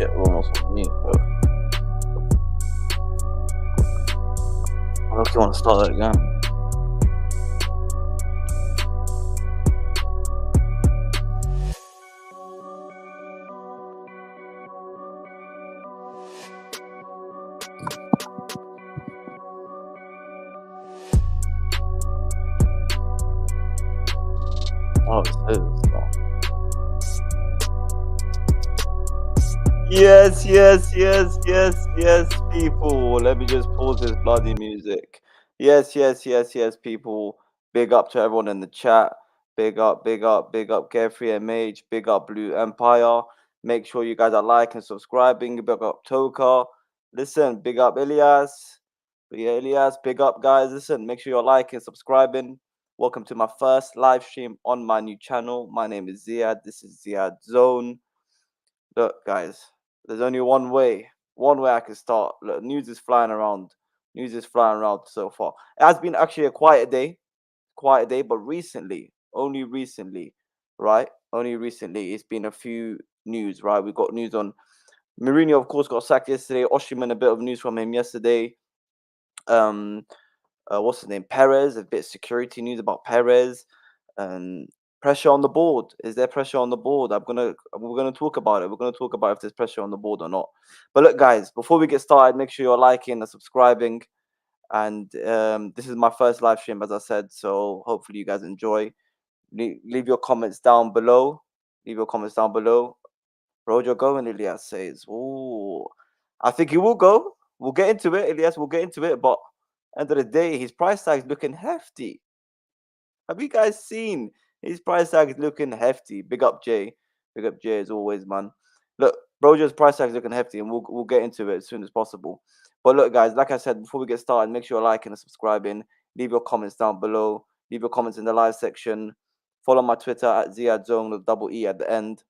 Shit, we're almost on mute, bro. I don't want to start that again. Oh, it is. Yes, people. Let me just pause this bloody music. Yes, people. Big up to everyone in the chat. Big up, Carefree MH. Big up, Blue Empire. Make sure you guys are liking, subscribing. Big up, Toka. Listen, big up, Elias. Yeah, Elias, big up, guys. Listen, make sure you're liking, subscribing. Welcome to my first live stream on my new channel. My name is Ziad. This is Ziad'sZone. Look, guys, there's only one way I can start. Look, news is flying around. News is flying around so far. It has been actually a quiet day, but recently, only recently, right? Only recently, it's been a few news, right? We got news on Mourinho, of course, got sacked yesterday. Osimhen, a bit of news from him yesterday. What's his name? Perez, a bit of security news about Perez. Pressure on the board. Is there pressure on the board? We're gonna talk about it. We're gonna talk about if there's pressure on the board or not. But look, guys, before we get started, make sure you're liking and subscribing. And this is my first live stream, as I said. So hopefully you guys enjoy. Leave your comments down below. Leave your comments down below. Broja going, Elias says. Oh, I think he will go. We'll get into it, Elias. We'll get into it. But end of the day, his price tag is looking hefty. Have you guys seen his price tag is looking hefty? Big up Jay. Big up Jay as always, man. Look, Broja's price tag is looking hefty, and we'll get into it as soon as possible. But look, guys, like I said, before we get started, make sure you're liking and subscribing. Leave your comments down below. Leave your comments in the live section. Follow my Twitter at Ziad'sZone with double E at the end.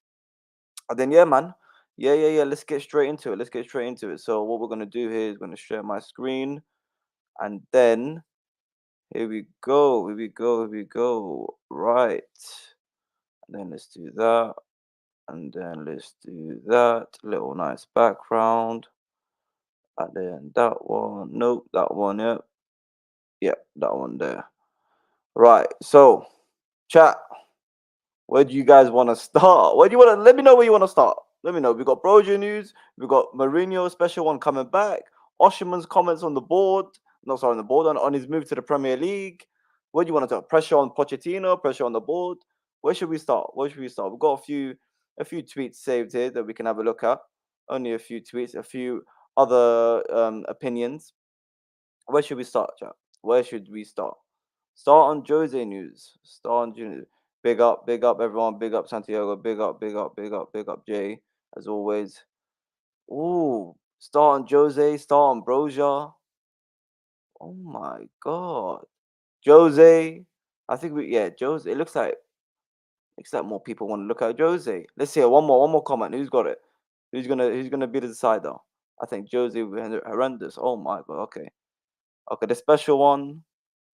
And then yeah, man. Yeah. Let's get straight into it. So what we're gonna do here is gonna share my screen, and then here we go. Right. And then let's do that. And then let's do that. Little nice background. And then that one. Nope, that one. Yep. Yep, that one there. Right. So, chat. Where do you guys want to start? Where do you want to? Let me know where you want to start. Let me know. We got Broja news. We got Mourinho special one coming back. Osimhen's comments on the board. No, sorry, on the board on his move to the Premier League. Where do you want to talk? Pressure on Pochettino. Pressure on the board. Where should we start? We've got a few tweets saved here that we can have a look at. Only a few tweets. A few other opinions. Where should we start, chat? Where should we start? Start on Jose news. Big up everyone. Big up Santiago. Big up Jay, as always. Ooh, start on Jose. Start on Broja. Oh my god, Jose. I think Jose. It looks like more people want to look at Jose. Let's see one more comment. Who's got it? Who's gonna be the decider? I think Jose horrendous. Oh my god. Okay, the special one.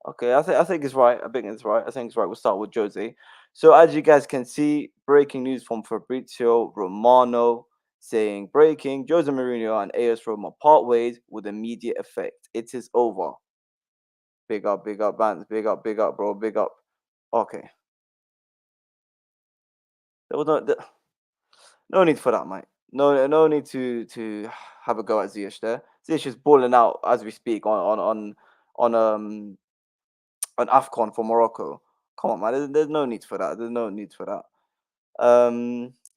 Okay, I think it's right. I think it's right. We'll start with Jose. So as you guys can see, breaking news from Fabrizio Romano saying breaking: Jose Mourinho and AS Roma part ways with immediate effect. It is over. Big up, Vance. Big up, bro. Big up. Okay. There was no need for that, mate. No need to have a go at Ziyech there. Ziyech is balling out as we speak on an Afcon for Morocco. Come on, man. There's no need for that.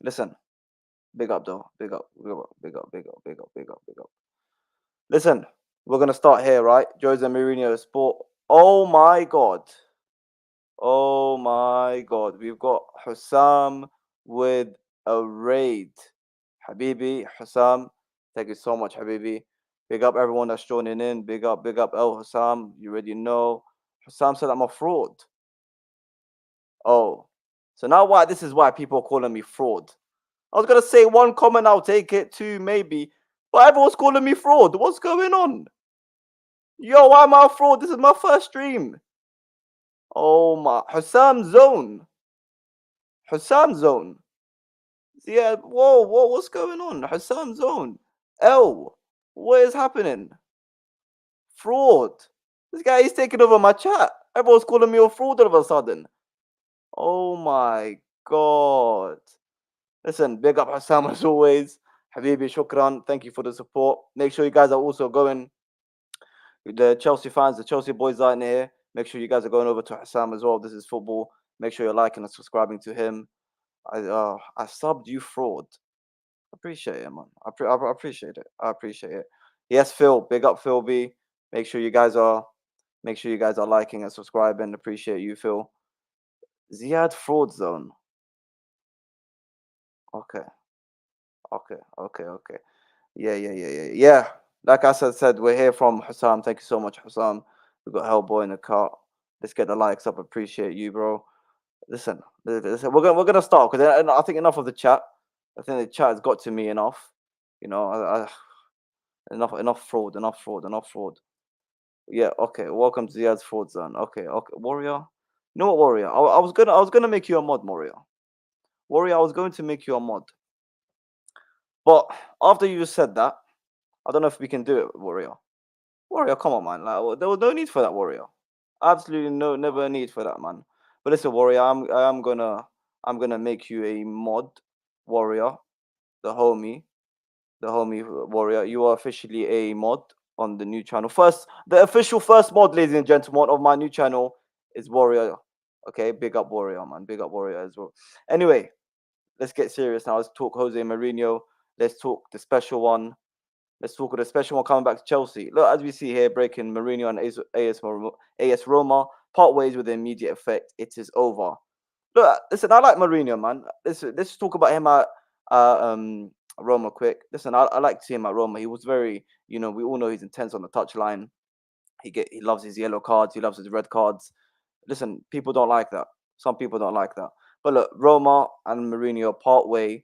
Listen. Big up, though. Big up. Listen, we're gonna start here, right? Jose Mourinho Sport. Oh my god. We've got Hussam with a raid. Habibi, Hussam. Thank you so much, Habibi. Big up everyone that's joining in. Big up El Hussam. You already know. Hussam said I'm a fraud. Oh, so now this is why people are calling me fraud. I was gonna say one comment, I'll take it, two maybe, but everyone's calling me fraud. What's going on? Yo, why am I a fraud? This is my first stream. Oh my, Hussam Zone. Yeah, whoa, what's going on? Hassan Zone. L, what is happening? Fraud. This guy is taking over my chat. Everyone's calling me a fraud all of a sudden. Oh my god. Listen, big up Hassan as always. Habibi, shukran. Thank you for the support. Make sure you guys are also going, the Chelsea fans, the Chelsea boys out in here. Make sure you guys are going over to Hassan as well. This is football. Make sure you're liking and subscribing to him. I subbed you, fraud. Appreciate it, man. I appreciate it. I appreciate it. Yes, Phil. Big up, Phil B. Make sure you guys are make sure you guys are liking and subscribing. Appreciate you, Phil. Ziad Fraud Zone. Okay, okay. Yeah. Like I said, we're here from Hussam. Thank you so much, Hussam. We've got Hellboy in the car. Let's get the likes up. Appreciate you, bro. Listen. We're gonna start because I think enough of the chat. I think the chat has got to me enough. You know, enough fraud. Yeah, okay. Welcome to Ziad's fraud zone. Okay. Warrior. You know what, Warrior? I was gonna make you a mod, Warrior. Warrior, I was going to make you a mod. But after you just said that, I don't know if we can do it, Warrior. Warrior, come on, man. Like, there was no need for that, Warrior. Absolutely no, never a need for that, man. But listen, Warrior, I'm gonna make you a mod, Warrior, the homie, Warrior. You are officially a mod on the new channel. The official first mod, ladies and gentlemen, of my new channel is Warrior. Okay, big up Warrior, man. Big up Warrior as well. Anyway, let's get serious now. Let's talk Jose Mourinho. Let's talk the special one. Let's talk of the special one coming back to Chelsea. Look, as we see here, breaking Mourinho and AS Roma part ways with immediate effect. It is over. Look, listen, I like Mourinho, man. Let's talk about him at Roma quick. Listen, I like to see him at Roma. He was very, we all know he's intense on the touchline. He loves his yellow cards. He loves his red cards. Listen, people don't like that. Some people don't like that. But look, Roma and Mourinho part way.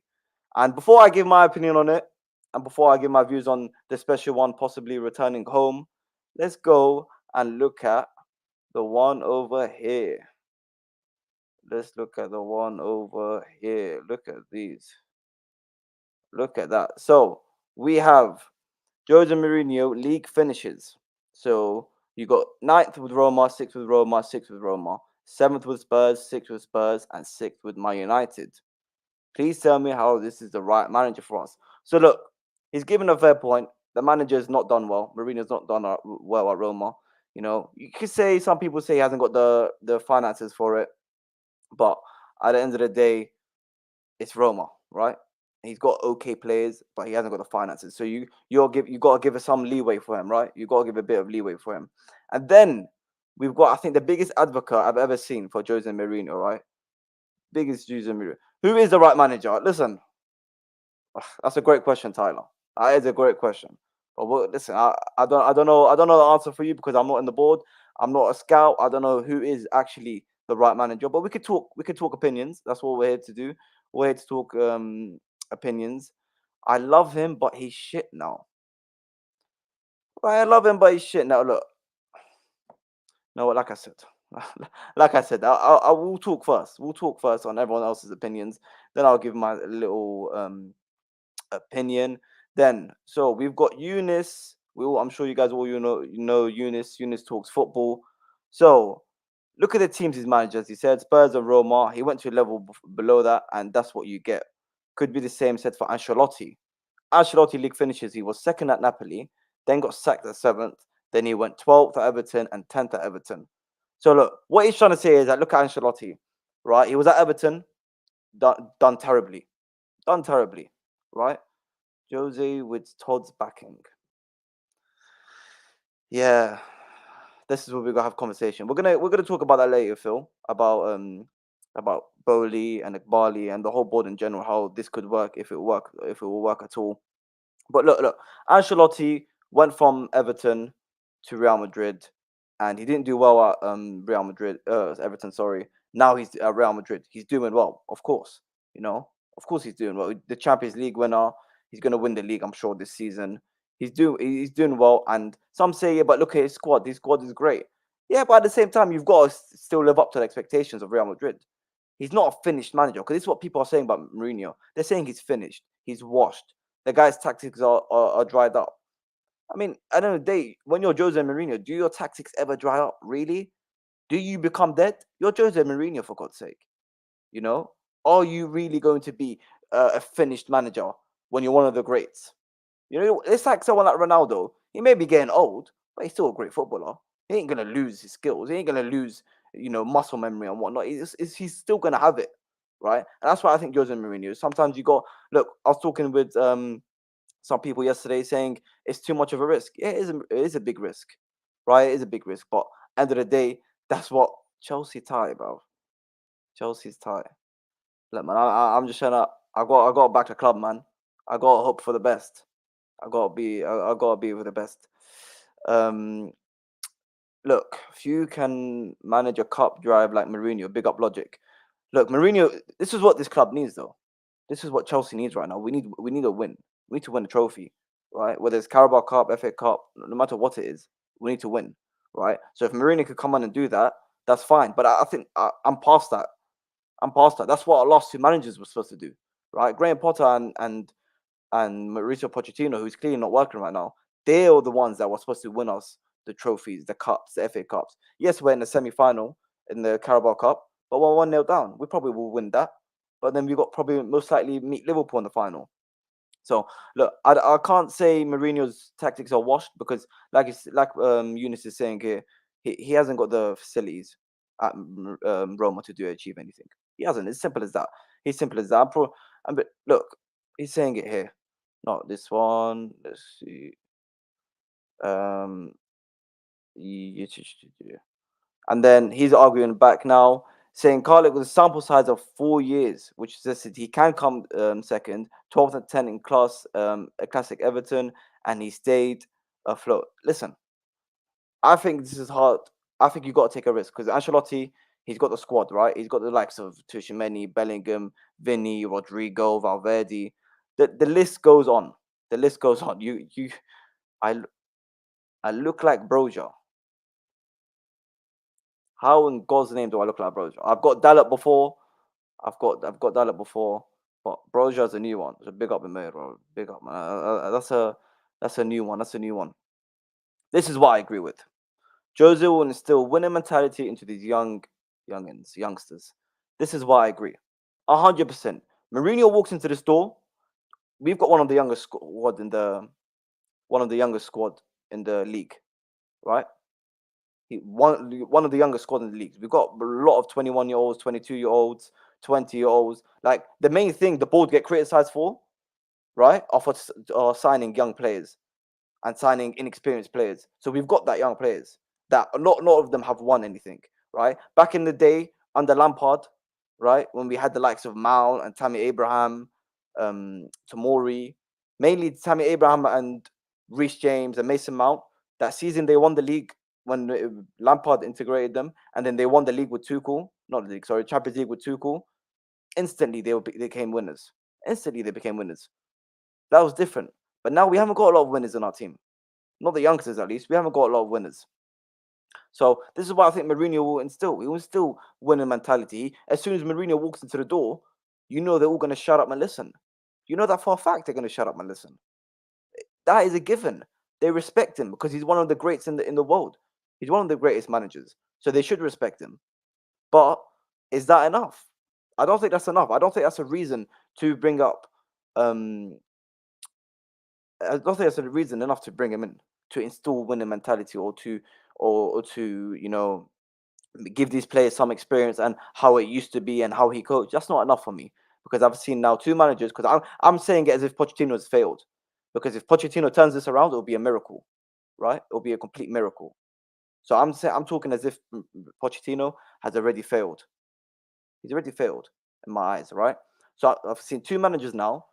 And before I give my opinion on it, and before I give my views on the special one possibly returning home, let's go and look at the one over here. Let's look at the one over here. Look at these. Look at that. So we have Jose Mourinho league finishes. So you got ninth with Roma, sixth with Roma, sixth with Roma, seventh with Spurs, sixth with Spurs, and sixth with Man United. Please tell me how this is the right manager for us. So look, he's given a fair point. The manager's not done well. Mourinho's not done well at Roma. You could say some people say he hasn't got the finances for it, but at the end of the day, it's Roma, right? He's got okay players, but he hasn't got the finances. So you got to give us some leeway for him, right? You got to give a bit of leeway for him. And then we've got, I think, the biggest advocate I've ever seen for Jose Mourinho, right? Biggest Jose Mourinho. Who is the right manager? Listen, that's a great question, Tyler. That is a great question. But listen, I don't know the answer for you because I'm not in the board. I'm not a scout. I don't know who is actually the right manager. But we could talk. We could talk opinions. That's what we're here to do. We're here to talk opinions. I love him, but he's shit now. I love him, but he's shit now. Look, no, like I said, I will talk first. We'll talk first on everyone else's opinions. Then I'll give my little opinion. Then, so we've got Eunice. I'm sure you guys all you know Eunice. Eunice talks football. So look at the teams he's managed. As he said, Spurs and Roma. He went to a level below that, and that's what you get. Could be the same said for Ancelotti. Ancelotti league finishes. He was second at Napoli, then got sacked at seventh. Then he went 12th at Everton and 10th at Everton. So look, what he's trying to say is that look at Ancelotti, right? He was at Everton, done terribly, right? Jose with Todd's backing. Yeah, this is where we're gonna have conversation. We're gonna talk about that later, Phil. About Bowley and Iqbali and the whole board in general, how this could work if it will work at all. But look, Ancelotti went from Everton to Real Madrid, and he didn't do well at Real Madrid, Everton. Sorry. Now he's at Real Madrid. He's doing well, of course. Of course he's doing well. The Champions League winner. He's gonna win the league, I'm sure, this season. He's doing well, and some say, yeah, but look at his squad. His squad is great. Yeah, but at the same time, you've got to still live up to the expectations of Real Madrid. He's not a finished manager, because this is what people are saying about Mourinho. They're saying he's finished, he's washed. The guy's tactics are dried up. I mean, at the end of the day, when you're Jose Mourinho, do your tactics ever dry up? Really? Do you become dead? You're Jose Mourinho, for God's sake. You know, are you really going to be a finished manager when you're one of the greats? You know, it's like someone like Ronaldo. He may be getting old, but he's still a great footballer. He ain't gonna lose his skills. He ain't gonna lose, muscle memory and whatnot. He's still gonna have it, right? And that's why I think Jose Mourinho. Sometimes you got look. I was talking with some people yesterday saying it's too much of a risk. Yeah, it is a big risk, right? It is a big risk, but end of the day, that's what Chelsea tie, bro. Chelsea's tie. Look, man, I'm just trying to. I got to back the club, man. I got to hope for the best. I gotta be with the best. Um, Look, if you can manage a cup drive like Mourinho, big up logic. Look, Mourinho, this is what this club needs, though. This is what Chelsea needs right now. We need a win. We need to win a trophy, right? Whether it's Carabao Cup, FA Cup, no matter what it is, we need to win, right? So if Mourinho could come on and do that, that's fine. But I think I'm past that. I'm past that. That's what our last two managers were supposed to do, right? Graham Potter and Mauricio Pochettino, who's clearly not working right now, they are the ones that were supposed to win us the trophies, the cups, the FA Cups. Yes, we're in the semi-final in the Carabao Cup, but we're 1-0 down. We probably will win that. But then we got probably most likely meet Liverpool in the final. So look, I can't say Mourinho's tactics are washed, because Eunice is saying here, he hasn't got the facilities at Roma to achieve anything. He hasn't. It's simple as that. He's simple as that. But look, he's saying it here. Not this one. Let's see. Um, and then he's arguing back now, saying Carlick with a sample size of 4 years, which suggested he can come second, 12th and 10 in class, a classic Everton, and he stayed afloat. Listen, I think this is hard. I think you got to take a risk, because Ancelotti, he's got the squad, right? He's got the likes of Tuchemeni, Bellingham, Vinny, Rodrigo, Valverde. The list goes on. The list goes on. I I look like Broja. How in God's name do I look like Broja? I've got Dalot before. I've got Dalot before, but Broja's a new one. So big up in there, bro. Big up, man. That's a new one. That's a new one. This is what I agree with. Jose will instill winning mentality into these youngsters. This is why I agree. 100%. Mourinho walks into this door. We've got one of the youngest squad in the league, right? One of the youngest squad in the league. We've got a lot of 21-year-olds, 22-year-olds, 20-year-olds. Like, the main thing the board get criticized for, right, are for signing young players and signing inexperienced players. So we've got that young players that not of them have won anything, right? Back in the day under Lampard, right, when we had the likes of Mount and Tammy Abraham, Tomori, mainly Tammy Abraham and Reece James and Mason Mount. That season they won the league when Lampard integrated them, and then they won the league with Tuchel, not the league, sorry, Champions League with Tuchel. Instantly they became winners. Instantly they became winners. That was different. But now we haven't got a lot of winners in our team. Not the youngsters, at least. We haven't got a lot of winners. So this is why I think Mourinho will instill. He will instill winning mentality. As soon as Mourinho walks into the door, you know they're all going to shut up and listen. You know that for a fact they're going to shut up and listen. That is a given. They respect him because he's one of the greats in the world. He's one of the greatest managers. So they should respect him. But is that enough? I don't think that's enough. I don't think that's a reason to bring up I don't think that's a reason enough to bring him in, to install winning mentality, or to give these players some experience and how it used to be and how he coached. That's not enough for me, because I've seen now two managers. Because I'm saying it as if Pochettino has failed, because if Pochettino turns this around, it'll be a miracle, right? It'll be a complete miracle. So I'm talking as if Pochettino has already failed. He's already failed in my eyes, right? So I've seen two managers now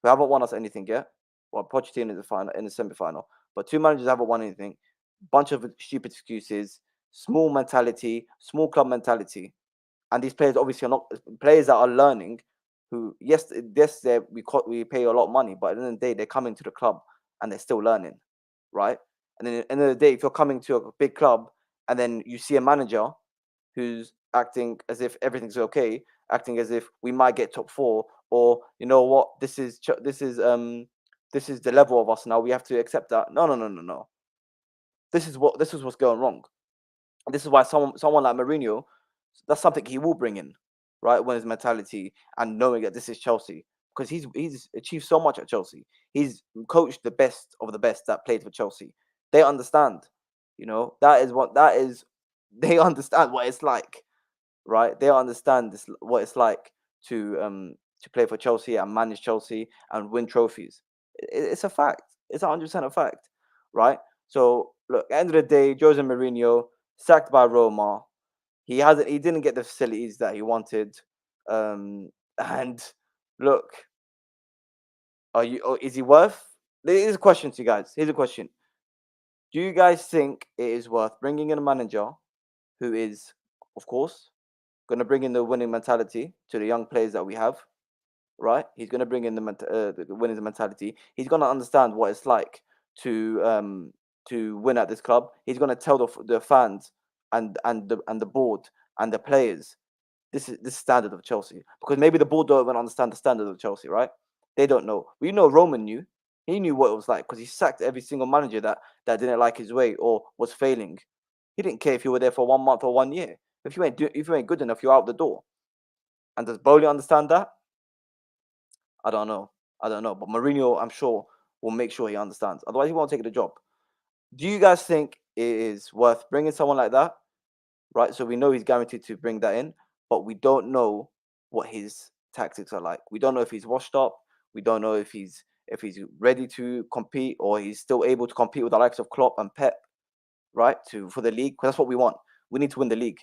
who haven't won us anything yet. Well, Pochettino in the final, in the semi-final, but two managers haven't won anything. Bunch of stupid excuses, small mentality, small club mentality, and these players obviously are not players that are learning. Who we pay a lot of money, but at the end of the day, they're coming to the club and they're still learning, right? And then at the end of the day, if you're coming to a big club and then you see a manager who's acting as if everything's okay, acting as if we might get top four, or you know what, this is the level of us now. We have to accept that. No, no, no, no, no. This is what's going wrong. And this is why someone like Mourinho, that's something he will bring in, right? When his mentality and knowing that this is Chelsea, because he's achieved so much at Chelsea. He's coached the best of the best that played for Chelsea. They understand, that is. They understand what it's like, right? They understand what it's like to play for Chelsea and manage Chelsea and win trophies. It's a fact. It's 100% a fact, right? So look, at the end of the day, Jose Mourinho sacked by Roma. He didn't get the facilities that he wanted. And look, is he worth? Here's a question to you guys. Here's a question. Do you guys think it is worth bringing in a manager who is, of course, going to bring in the winning mentality to the young players that we have, right? He's going to bring in the winning mentality. He's going to understand what it's like to win at this club. He's going to tell the fans and the board and the players this standard of Chelsea, because maybe the board don't even understand the standard of Chelsea, right? They don't know. We know Roman knew. He knew what it was like because he sacked every single manager that didn't like his way or was failing. He didn't care if you were there for 1 month or 1 year. If you ain't good enough, you're out the door. And does Bowley understand that? I don't know. I don't know. But Mourinho, I'm sure, will make sure he understands. Otherwise, he won't take the job. Do you guys think it is worth bringing someone like that? Right. So we know he's guaranteed to bring that in, but we don't know what his tactics are like. We don't know if he's washed up. We don't know if he's ready to compete, or he's still able to compete with the likes of Klopp and Pep, right? For the league, because that's what we want. We need to win the league.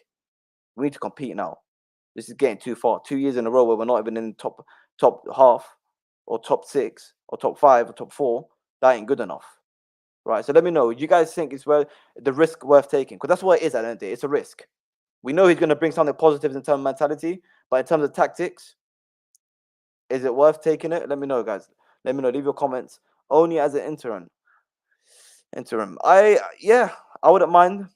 We need to compete now. This is getting too far. 2 years in a row where we're not even in top half, or top six, or top five, or top four. That ain't good enough, right? So let me know. Do you guys think it's worth the risk worth taking? Because that's what it is at the end of the day. It's a risk. We know he's going to bring something positive in terms of mentality, but in terms of tactics, is it worth taking it? Let me know, guys. Let me know. Leave your comments. Only as an interim. Yeah, I wouldn't mind.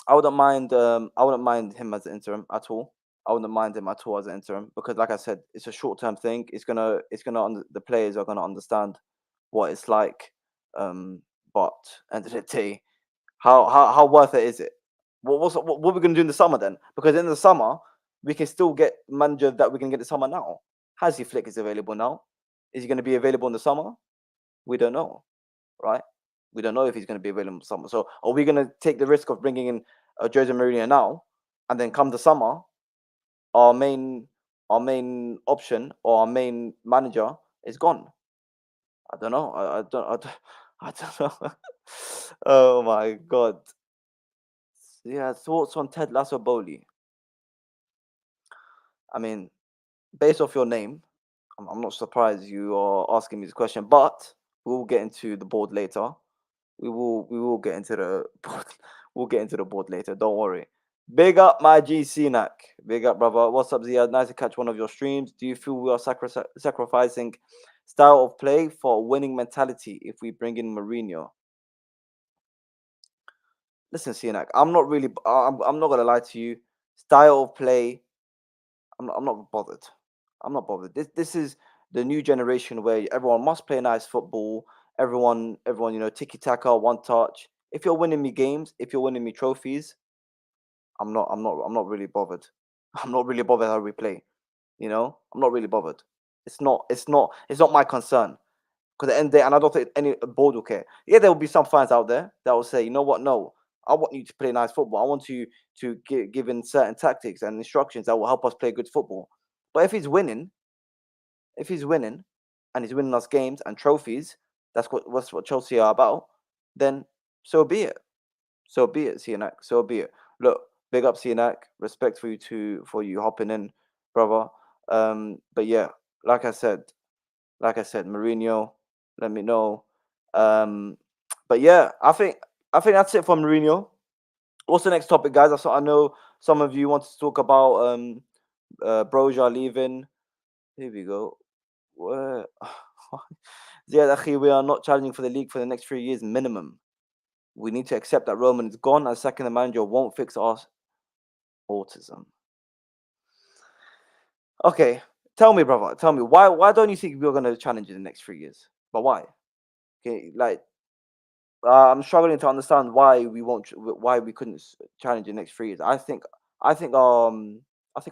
I wouldn't mind. I wouldn't mind him as an interim at all. I wouldn't mind him at all as an interim, because, like I said, it's a short-term thing. The players are gonna understand what it's like. But end of the day, how worth it is it? What we're gonna do in the summer then? Because in the summer we can still get manager that we can get in the summer now. Hansi Flick is available now. Is he going to be available in the summer? We don't know, right? We don't know if he's going to be available in the summer. So are we going to take the risk of bringing in Jose Mourinho now, and then come the summer, our main option or our main manager is gone? I don't know. I don't know. Oh my god. Yeah, thoughts on Ted Lasso Bowley? I mean, based off your name, I'm not surprised you are asking me this question, but we'll get into the board later. We will get into the board. We'll get into the board later. Don't worry. Big up my G CNAC. Big up, brother. What's up, Ziad? Nice to catch one of your streams. Do you feel we are sacrificing style of play for a winning mentality if we bring in Mourinho? Listen, CNAC, I'm not really. I'm not gonna lie to you. Style of play, I'm not bothered. I'm not bothered. This is the new generation where everyone must play nice football. Everyone, tiki taka, one touch. If you're winning me games, if you're winning me trophies, I'm not really bothered. I'm not really bothered how we play. I'm not really bothered. It's not my concern. Because at the end of the day, and I don't think any board will care. Yeah, there will be some fans out there that will say, you know what, no, I want you to play nice football. I want you to give in certain tactics and instructions that will help us play good football. But if he's winning and he's winning us games and trophies, that's what Chelsea are about, then so be it. So be it, Cianak. So be it. Look, big up Cianak. Respect for you hopping in, brother. But yeah, like I said, Mourinho, let me know. Um, but yeah, I think that's it for Mourinho. What's the next topic, guys? I know some of you want to talk about Broja leaving. Here we go. Where? Yeah, Akhi, we are not challenging for the league for the next 3 years minimum. We need to accept that Roman is gone, and sacking the manager won't fix us. Autism. Okay, tell me, brother. Tell me why don't you think we're gonna challenge in the next 3 years? But why? Okay, like I'm struggling to understand why we won't, why we couldn't challenge in the next 3 years. I think I think our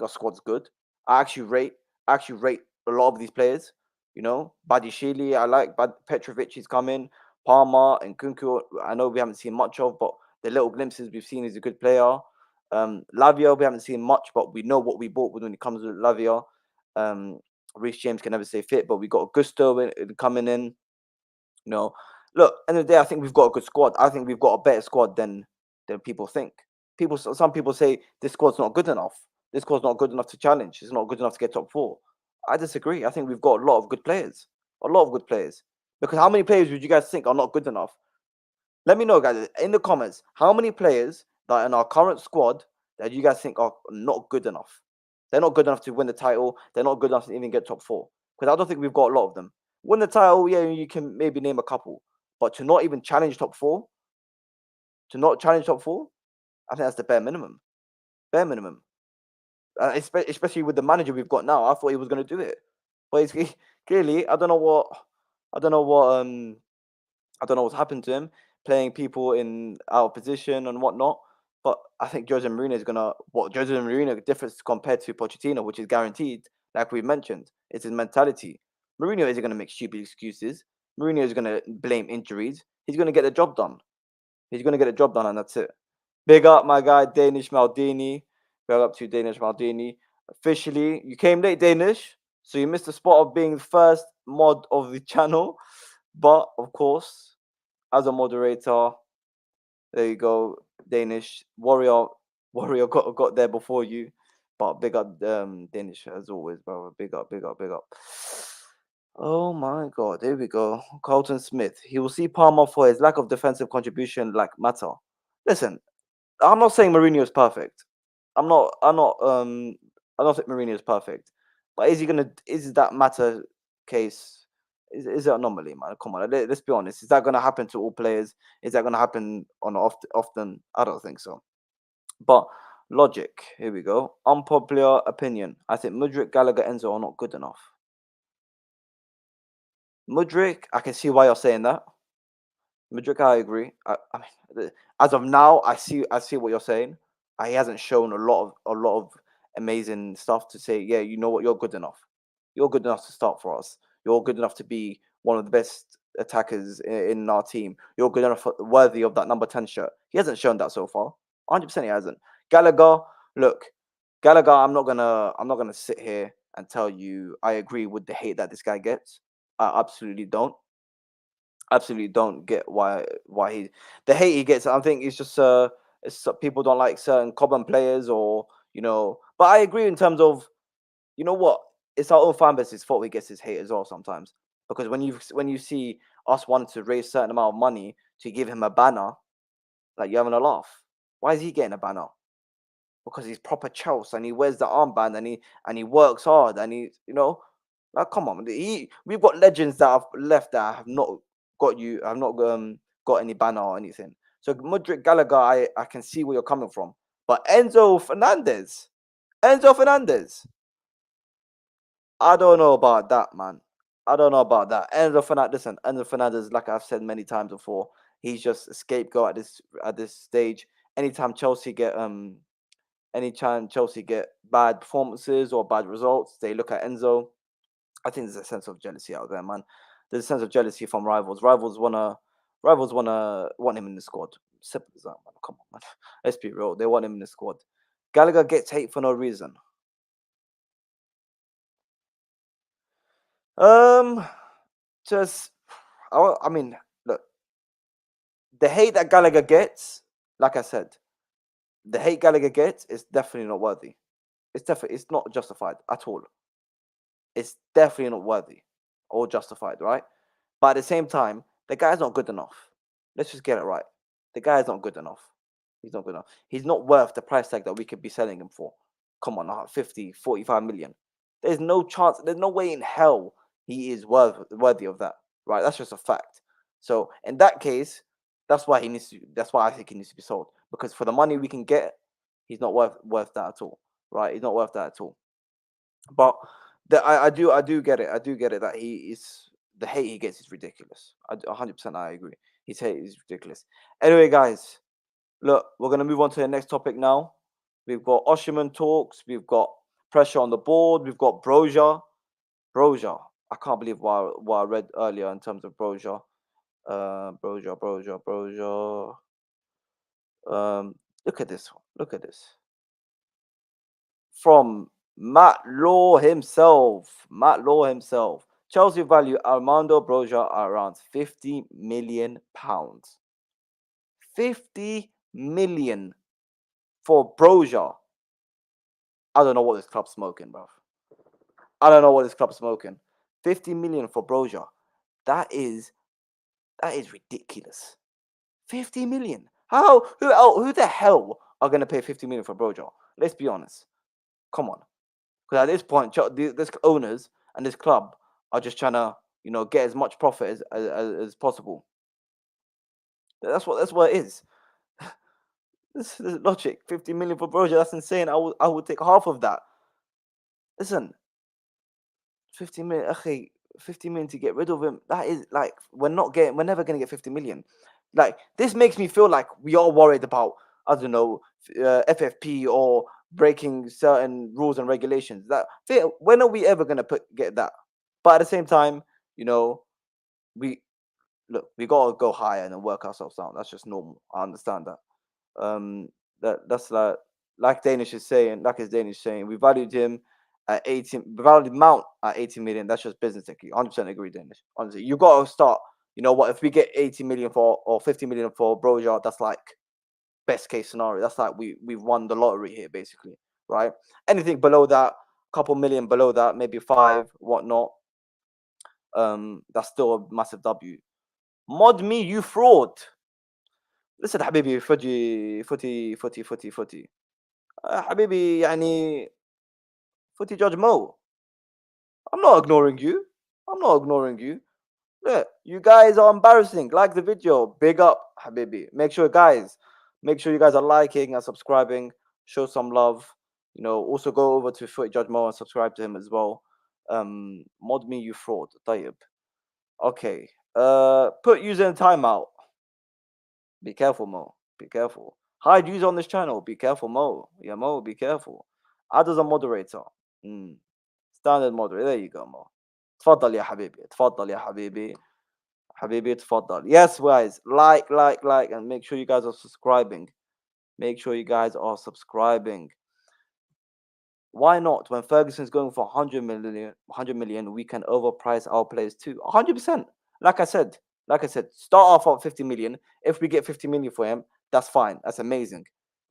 squad's good. I actually rate a lot of these players. You know, Badishili, I like Petrovic. He's coming. Palmer and Kunku. I know we haven't seen much of, but the little glimpses we've seen, is a good player. Lavia, we haven't seen much, but we know what we bought when it comes to Lavia. Um, Reece James can never stay fit, but we got Gusto coming in. You know, look, end of the day, I think we've got a good squad. I think we've got a better squad than people think. Some people say this squad's not good enough. This squad's not good enough to challenge. It's not good enough to get top four. I disagree. I think we've got a lot of good players. A lot of good players. Because how many players would you guys think are not good enough? Let me know, guys, in the comments, how many players that are in our current squad that you guys think are not good enough? They're not good enough to win the title. They're not good enough to even get top four. Because I don't think we've got a lot of them. Win the title, yeah, you can maybe name a couple. But to not even challenge top four, to not challenge top four, I think that's the bare minimum. Bare minimum. Especially with the manager we've got now. I thought he was going to do it. But he's, clearly, I don't know what, I don't know what's happened to him, playing people in out of position and whatnot. But I think Jose Mourinho is gonna, what Jose Mourinho difference compared to Pochettino, which is guaranteed, like we mentioned, it's his mentality. Mourinho isn't gonna make stupid excuses. Mourinho is gonna blame injuries. He's gonna get the job done. He's gonna get the job done, and that's it. Big up my guy Danish Maldini. Big up to Danish Maldini. Officially, you came late, Danish, so you missed the spot of being the first mod of the channel. But of course, as a moderator, there you go, Danish warrior. Warrior got there before you, but big up Danish as always, bro. Big up, big up, big up. Oh my God, there we go. Carlton Smith. He will see Palmer for his lack of defensive contribution, like Mata. Listen, I'm not saying Mourinho is perfect. I'm not. I'm not. I don't think Mourinho is perfect. But is he gonna? Is that Mata case? Is it anomaly, man? Come on, let's be honest. Is that gonna happen to all players? Is that gonna happen on often? I don't think so. But logic. Here we go. Unpopular opinion. I think Mudryk, Gallagher, Enzo are not good enough. Mudryk, I can see why you're saying that. Mudryk, I agree. I mean, as of now, I see what you're saying. He hasn't shown a lot of amazing stuff to say, yeah, you know what, you're good enough. You're good enough to start for us. You're good enough to be one of the best attackers in our team. You're good enough, worthy of that number 10 shirt. He hasn't shown that so far. 100% he hasn't. Gallagher, look, Gallagher, I'm not gonna sit here and tell you I agree with the hate that this guy gets. I absolutely don't get why he, the hate he gets. I think it's just people don't like certain common players, or you know. But I agree in terms of, you know what, it's our own fan base's fault he gets his hate as well sometimes, because when you see us wanting to raise certain amount of money to give him a banner, like you're having a laugh. Why is he getting a banner? Because he's proper Chelsea and he wears the armband and he works hard and he, you know, like come on, we've got legends that have left that have not have not got any banner or anything. So Mudryk, Gallagher, I can see where you're coming from, but Enzo Fernandez, I don't know about that, man. I don't know about that. Enzo Fernandez, listen, Enzo Fernandez, like I've said many times before, he's just a scapegoat at this stage. Anytime Chelsea get anytime Chelsea get bad performances or bad results, they look at Enzo. I think there's a sense of jealousy out there, man. There's a sense of jealousy from rivals. Rivals want him in the squad. Simple as that, man. Come on, man. Let's be real. They want him in the squad. Gallagher gets hate for no reason. Um, just I mean, look, the hate that Gallagher gets, like I said, the hate Gallagher gets is definitely not worthy. It's not justified at all. It's definitely not worthy or justified, right? But at the same time, the guy's not good enough. Let's just get it right. The guy's not good enough. He's not good enough. He's not worth the price tag that we could be selling him for. Come on, 50, 45 million. There's no chance, there's no way in hell he is worthy of that, right? That's just a fact. So in that case, that's why I think he needs to be sold. Because for the money we can get, He's not worth that at all, right? He's not worth that at all. But I do get it. I do get it that he is the hate he gets is ridiculous. 100% I agree. His hate is ridiculous. Anyway, guys, look, we're gonna move on to the next topic now. We've got Osimhen talks. We've got pressure on the board. We've got Broja. Broja. I can't believe what I read earlier in terms of Broja. Broja. Look at this one. Look at this. From Matt Law himself. Matt Law himself. Chelsea value Armando Broja at around £50 million. 50 million for Broja. I don't know what this club's smoking, bro. I don't know what this club's smoking. 50 million for Broja. That is ridiculous. 50 million. Who the hell are gonna pay 50 million for Broja? Let's be honest. Come on. Because at this point, this owners and this club are just trying to, get as much profit as possible. That's what it is. This is logic. 50 million for Broja. That's insane. I would take half of that. Listen, 50 million. Okay, 50 million to get rid of him. That is like we're never gonna get 50 million. Like this makes me feel like we are worried about, I don't know, FFP or breaking certain rules and regulations. When are we ever gonna get that? But at the same time, we we gotta go higher and work ourselves down. That's just normal. I understand that. That's like Danish is saying, like his Danish saying, we valued him at 18, we valued Mount at 18 million. That's just business technique. 100% agree, Danish. Honestly, you gotta start. You know what? If we get 80 million or 50 million for Broja, that's like best case scenario. That's like we've won the lottery here, basically, right? Anything below that, couple million below that, maybe 5, whatnot. That's still a massive W. Mod me, you fraud. Listen حبيبي فوتي حبيبي يعني footy Judge Mo. I'm not ignoring you. I'm not ignoring you. Look, you guys are embarrassing. Like the video. Big up, Habibi. Make sure you guys are liking and subscribing. Show some love. Also go over to Footy Judge Mo and subscribe to him as well. Mod me, you fraud. طيب. Okay. Put user in timeout. Be careful, Mo. Be careful. Hide user on this channel. Be careful, Mo. Yeah, Mo, be careful. Add as a moderator. Standard moderator. There you go, Mo. تفضل يا حبيبي. تفضل يا حبيبي. حبيبي تفضل. Yes, guys. Like, and make sure you guys are subscribing. Make sure you guys are subscribing. Why not? When Ferguson's going for 100 million, we can overprice our players too. 100%. Like I said, start off at 50 million. If we get 50 million for him, that's fine. That's amazing.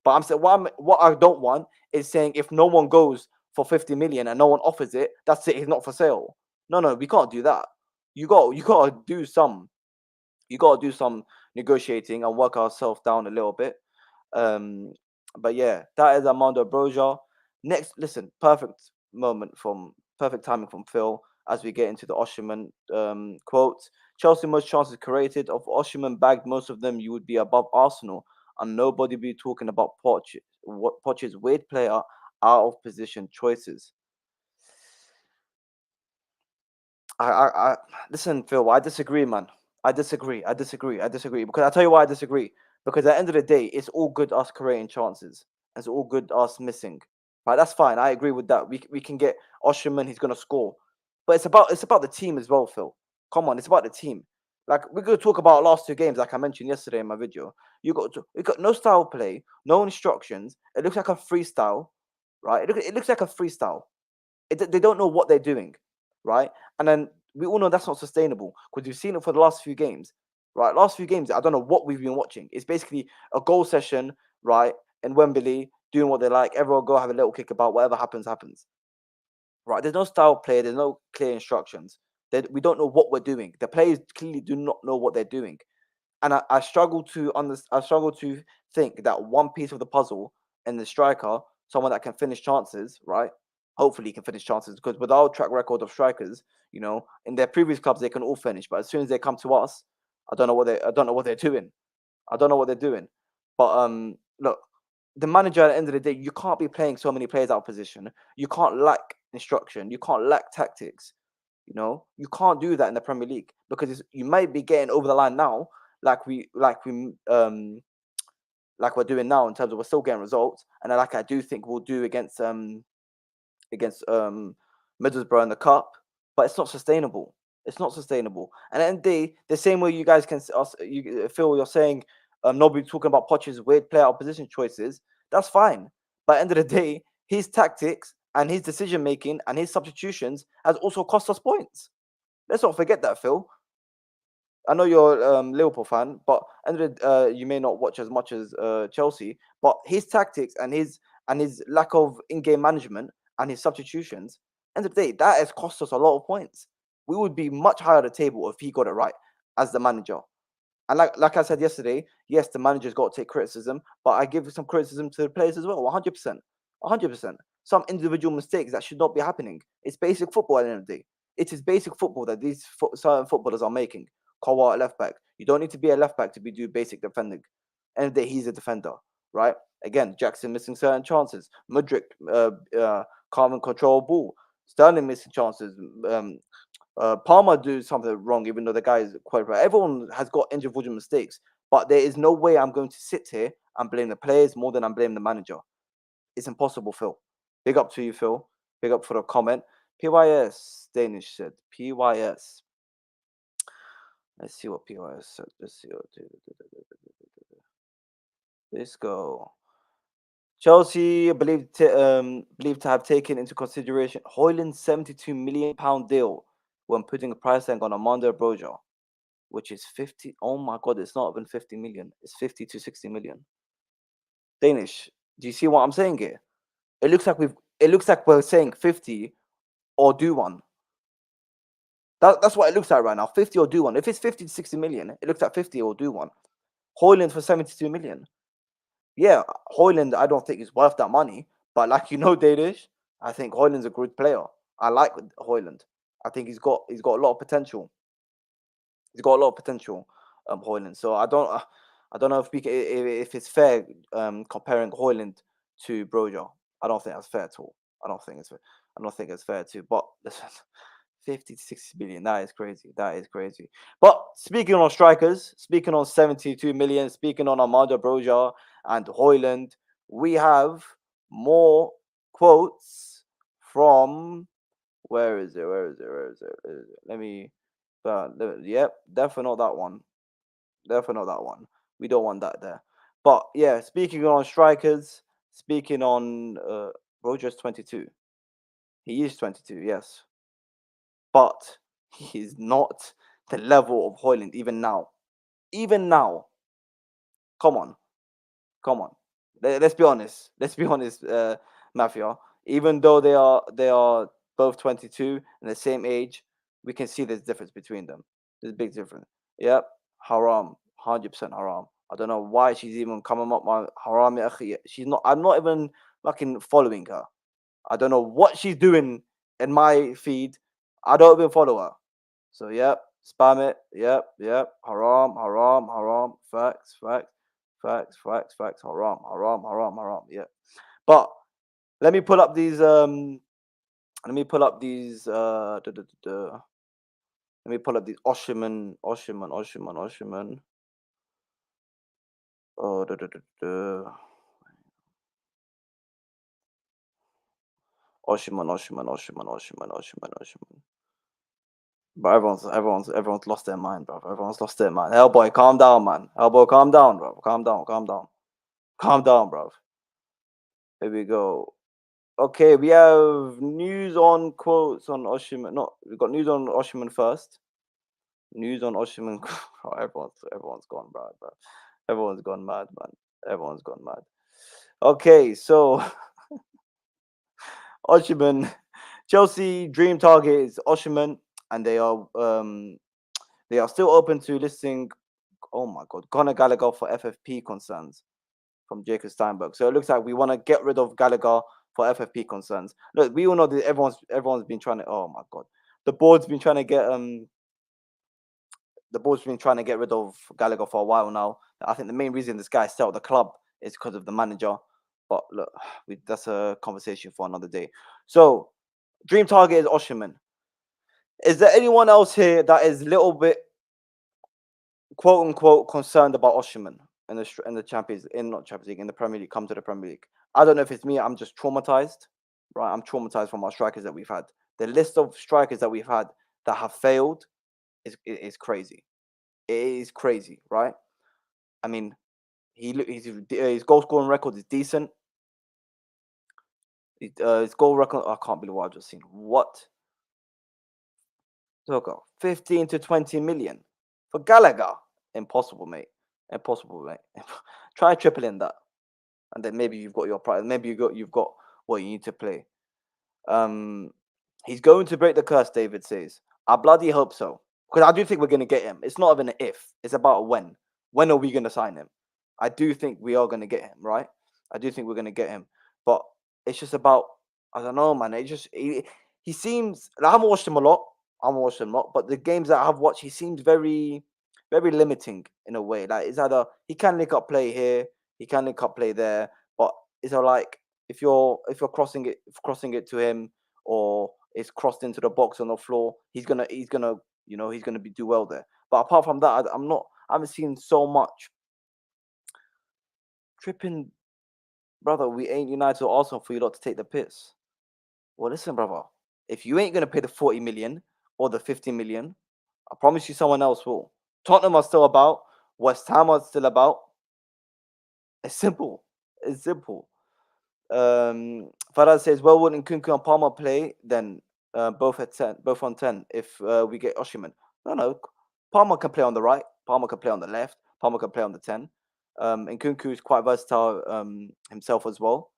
But I'm saying what I don't want is saying if no one goes for 50 million and no one offers it, that's it. He's not for sale. No, we can't do that. You gotta do some negotiating and work ourselves down a little bit. But yeah, that is Armando Broja. Next, listen, perfect timing from Phil as we get into the Osimhen quote. Chelsea most chances created. Of Osimhen bagged most of them, you would be above Arsenal, and nobody be talking about Poch's weird player out of position choices. I listen, Phil. I disagree, man. I disagree because I tell you why I disagree. Because at the end of the day, it's all good us creating chances. It's all good us missing. Right, that's fine. I agree with that. We can get Osimhen. He's gonna score, but it's about the team as well, Phil. Come on, it's about the team. Like we're gonna talk about last 2 games, like I mentioned yesterday in my video. You got no style play, no instructions. It looks like a freestyle, right? It looks like a freestyle. They don't know what they're doing, right? And then we all know that's not sustainable because we've seen it for the last few games, right? Last few games, I don't know what we've been watching. It's basically a goal session, right? In Wembley, doing what they like. Everyone go have a little kick about. Whatever happens, happens. Right? There's no style play. There's no clear instructions. We don't know what we're doing. The players clearly do not know what they're doing, and I struggle to I struggle to think that one piece of the puzzle in the striker, someone that can finish chances, right? Hopefully, he can finish chances because with our track record of strikers, in their previous clubs they can all finish, but as soon as they come to us, I don't know what they're doing. I don't know what they're doing. But look, the manager at the end of the day, you can't be playing so many players out of position. You can't lack instruction. You can't lack tactics. You can't do that in the Premier League because you might be getting over the line now, like we're doing now in terms of we're still getting results, and like I do think we'll do against Middlesbrough in the cup, but it's not sustainable. It's not sustainable. And at the end of the day, the same way you guys can you feel you're saying nobody talking about Poch's weird player position choices. That's fine. But at the end of the day, his tactics and his decision making and his substitutions has also cost us points. Let's not forget that, Phil. I know you're a Liverpool fan, but you may not watch as much as Chelsea. But his tactics and his lack of in-game management and his substitutions, end of the day, that has cost us a lot of points. We would be much higher the table if he got it right as the manager. And like I said yesterday, yes, the manager's got to take criticism, but I give some criticism to the players as well. 100%, 100%. Some individual mistakes that should not be happening. It's basic football at the end of the day. It is basic football that these certain footballers are making. Kowa at left back. You don't need to be a left back to do basic defending. End of the day, he's a defender, right? Again, Jackson missing certain chances. Mudryk can't even control ball. Sterling missing chances. Palmer do something wrong, even though the guy is quite right. Everyone has got individual mistakes, but there is no way I'm going to sit here and blame the players more than I'm blaming the manager. It's impossible, Phil. Big up to you, Phil. Big up for the comment. PYS Danish said. PYS. Let's see what PYS said. Let's see what. Let's go. Chelsea believed to have taken into consideration Hoyland's £72 million deal when putting a price tag on Armando Broja, which is 50. Oh my God, it's not even 50 million. It's 50 to 60 million. Danish. Do you see what I'm saying here? It looks like we're saying 50 or do one. That's what it looks like right now. 50 or do one. If it's 50 to 60 million, it looks like 50 or do one. Hoyland for 72 million. Yeah, Hoyland, I don't think is worth that money. But like Danish, I think Hoyland's a good player. I like Hoyland. I think he's got a lot of potential. He's got a lot of potential, Hoyland. So I don't know if it's fair comparing Hoyland to Broja. I don't think that's fair at all. I don't think it's fair too. But listen, 50 to 60 million. That is crazy. That is crazy. But speaking on strikers, speaking on 72 million, speaking on Armando Broja and Hoyland, we have more quotes from where is it? Let me. Yep, definitely not that one. Definitely not that one. We don't want that there. But yeah, speaking on strikers, speaking on Broja's 22. He is 22, yes. But he's not the level of Hoyland even now. Even now. Come on. Come on. Let's be honest. Let's be honest, Mafia. Even though they are both 22 and the same age, we can see there's difference between them. There's a big difference. Yep. Haram. 100% haram. I don't know why she's even coming up my haram. Ya akhi. She's not. I'm not even fucking following her. I don't know what she's doing in my feed. I don't even follow her. So yep, spam it. Yep. Haram, haram, haram. Facts. Haram, haram, haram, haram. Yeah. But let me pull up these. Let me pull up these. Let me pull up these Osimhen. Oh, Osimhen. But everyone's lost their mind, bro. Everyone's lost their mind. Hellboy, calm down, man. Hellboy, calm down, bro. Calm down, bro. Here we go. Okay, we have news on quotes on Osimhen. No, we got news on Osimhen first. News on Osimhen. Oh, everyone's gone mad, bro. Everyone's gone mad, man. Everyone's gone mad. Okay, so Osimhen, Chelsea dream target is Osimhen, and they are still open to listing. Oh my God, Conor Gallagher for FFP concerns from Jacob Steinberg. So it looks like we want to get rid of Gallagher for FFP concerns. Look, we all know that everyone's been trying to. Oh my God, the board's been trying to get rid of Gallagher for a while now. I think the main reason this guy set up the club is because of the manager. But look, that's a conversation for another day. So, dream target is Osimhen. Is there anyone else here that is a little bit quote unquote concerned about Osimhen in the Champions in not Champions League in the Premier League? Come to the Premier League. I don't know if it's me. I'm just traumatized. Right, I'm traumatized from our strikers that we've had. The list of strikers that we've had that have failed is crazy. It is crazy, right? I mean, his goal scoring record is decent. His goal record, I can't believe what I've just seen. What? Look, 15 to 20 million for Gallagher. Impossible, mate. Impossible, mate. Try tripling that, and then maybe you've got your prize. Maybe you've got what you need to play. Um, he's going to break the curse. David says, "I bloody hope so, because I do think we're going to get him. It's not even an if; it's about a when. When are we going to sign him? I do think we are going to get him, right? I do think we're going to get him, but it's just about I don't know, man. He seems. I haven't watched him a lot. I haven't watched him a lot, but the games that I have watched, he seems very limiting in a way. Like it's either he can link up play here, he can link up play there, but it's like if you're crossing it to him or it's crossed into the box on the floor, he's gonna he's gonna do well there. But apart from that, I haven't seen so much tripping, brother. We ain't United or Arsenal for you lot to take the piss. Well, listen, brother. If you ain't gonna pay the 40 million or the 50 million, I promise you someone else will. Tottenham are still about. West Ham are still about. It's simple. It's simple. Farad says, well, wouldn't Kunku and Palmer play? Then both at 10, both on 10 if we get Osimhen. No. Palmer can play on the right. Palmer can play on the left. Palmer can play on the 10. And Kunku is quite versatile himself as well.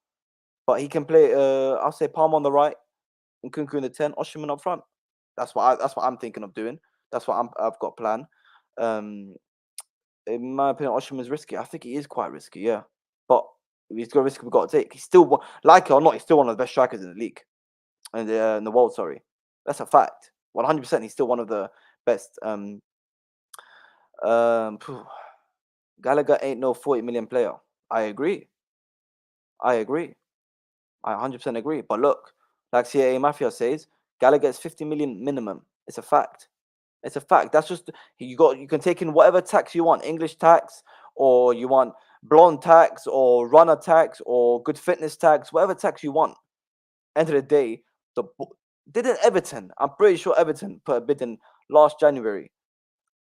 But he can play, I'll say Palmer on the right and Kunku in the 10, Osimhen up front. That's what I'm thinking of doing. That's what I've got planned. Um, in my opinion, Osimhen is risky. I think he is quite risky, yeah. But he's got a risk we've got to take. He's still, like it or not, he's still one of the best strikers in the league, in the world. Sorry, that's a fact. 100%, he's still one of the best. Phew. Gallagher ain't no 40 million player. I agree. I agree. I 100% agree. But look, like CIA Mafia says, Gallagher is 50 million minimum. It's a fact. It's a fact. That's just you can take in whatever tax you want, English tax, or you want blonde tax, or runner tax, or good fitness tax, whatever tax you want. End of the day, didn't Everton? I'm pretty sure Everton put a bid in last January.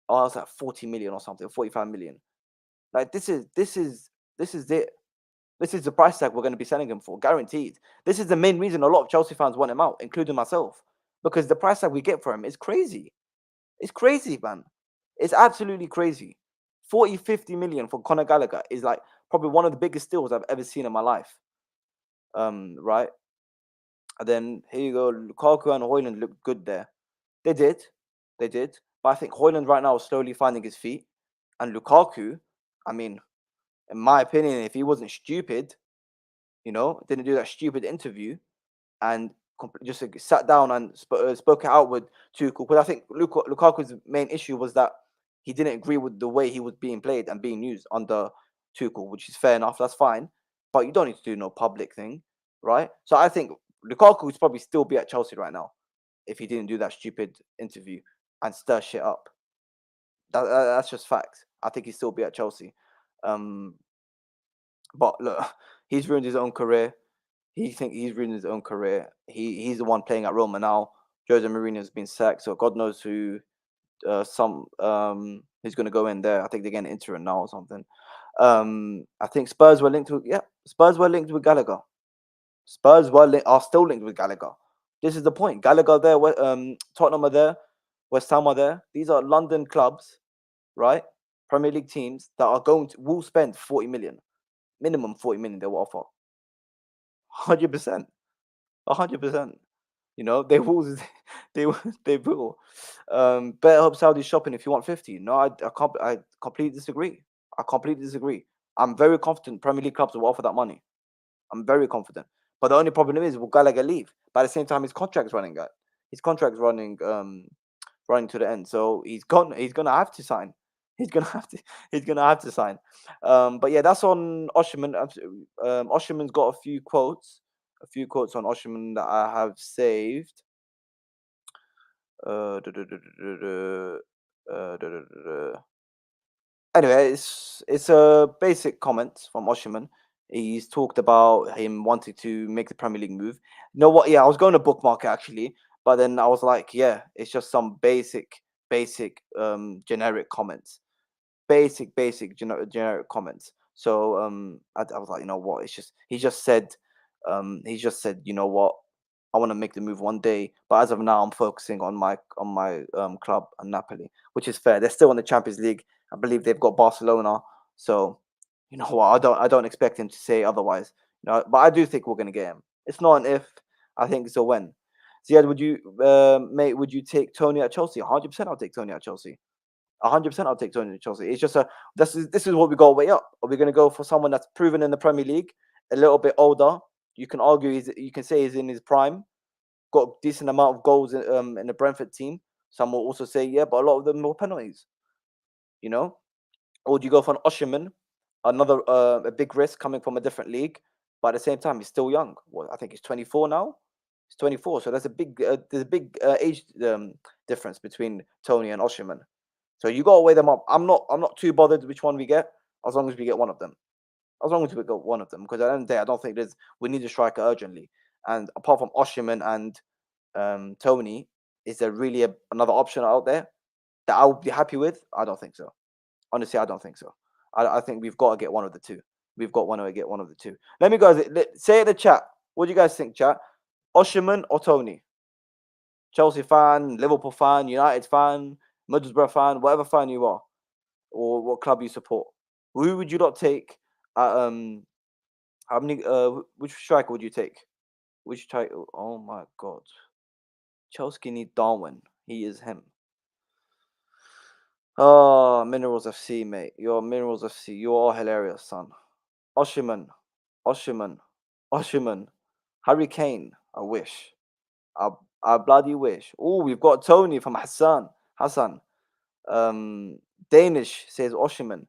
Oh, I was like 40 million or something, 45 million. Like this is it. This is the price tag we're going to be selling him for, guaranteed. This is the main reason a lot of Chelsea fans want him out, including myself, because the price tag we get for him is crazy. It's crazy, man. It's absolutely crazy. 40, 50 million for Conor Gallagher is like probably one of the biggest steals I've ever seen in my life. Right? And then here you go. Lukaku and Højlund look good there. They did. They did. But I think Højlund right now is slowly finding his feet. And Lukaku, I mean, in my opinion, if he wasn't stupid, didn't do that stupid interview and just sat down and spoke it out with Tuchel. Because I think Lukaku's main issue was that he didn't agree with the way he was being played and being used under Tuchel, which is fair enough. That's fine. But you don't need to do no public thing, right? So I think Lukaku would probably still be at Chelsea right now if he didn't do that stupid interview and stir shit up. That's just fact. I think he'd still be at Chelsea. Um, but look, he's ruined his own career. He think he's ruined his own career. He's the one playing at Roma now. Jose Mourinho has been sacked, so God knows who's going to go in there. I think they're getting interim now or something. I think Spurs were linked with Spurs were linked with Gallagher. Are still linked with Gallagher. This is the point. Gallagher there, Tottenham are there, West Ham are there. These are London clubs, right? Premier League teams that will spend 40 million, minimum 40 million. They will offer 100%, 100%. They will, they will. Better hope Saudi shopping if you want 50. No, I completely disagree. I completely disagree. I'm very confident Premier League clubs will offer that money. I'm very confident. But the only problem is, will Gallagher leave? But at the same time, his contract's running out. His contract's running to the end. So he's gonna have to sign. He's gonna have to. He's gonna have to sign. But yeah, that's on Osimhen. Osimhen's got a few quotes. A few quotes on Osimhen that I have saved. Duh, duh, duh, duh, duh, duh, duh, duh, duh, duh. Anyway, it's a basic comment from Osimhen. He's talked about him wanting to make the Premier League move. You know what? Yeah, I was going to bookmark it actually, but then I was like, yeah, it's just some basic, generic comments. Basic generic comments. So I was like, you know what? It's just he just said, you know what? I want to make the move one day, but as of now, I'm focusing on my club and Napoli, which is fair. They're still in the Champions League. I believe they've got Barcelona, so you know what? I don't expect him to say otherwise. You know, but I do think we're gonna get him. It's not an if. I think it's a when. Ziad, mate? Would you take Tony at Chelsea? 100%. I'll take Tony at Chelsea. 100%, I'll take Tony to Chelsea. It's just this is what we got to weigh up. Are we going to go for someone that's proven in the Premier League, a little bit older? You can argue you can say he's in his prime, got a decent amount of goals in the Brentford team. Some will also say yeah, but a lot of them were penalties. You know, or do you go for an Osimhen, another a big risk coming from a different league, but at the same time he's still young. Well, I think he's 24 now. He's 24, so there's a big age difference between Tony and Osimhen. So you gotta weigh them up. I'm not too bothered which one we get, as long as we get one of them. As long as we get one of them, because at the end of the day, I don't think we need a striker urgently. And apart from Osimhen and Tony, is there really another option out there that I would be happy with? I don't think so. Honestly, I don't think so. I think we've got to get one of the two. We've got one to get one of the two. Let me guys say in the chat. What do you guys think, chat? Osimhen or Tony? Chelsea fan, Liverpool fan, United fan, Middlesbrough fan, whatever fan you are, or what club you support. Who would you not take? How many? Which striker would you take? Which striker? Oh my God, Chelsea need Darwin. He is him. Oh, Minerals FC, mate. You're Minerals FC. You are hilarious, son. Osimhen, Osimhen, Osimhen, Harry Kane. I wish. I bloody wish. Oh, we've got Tony from Hassan. Hassan. Um, Danish says Osimhen.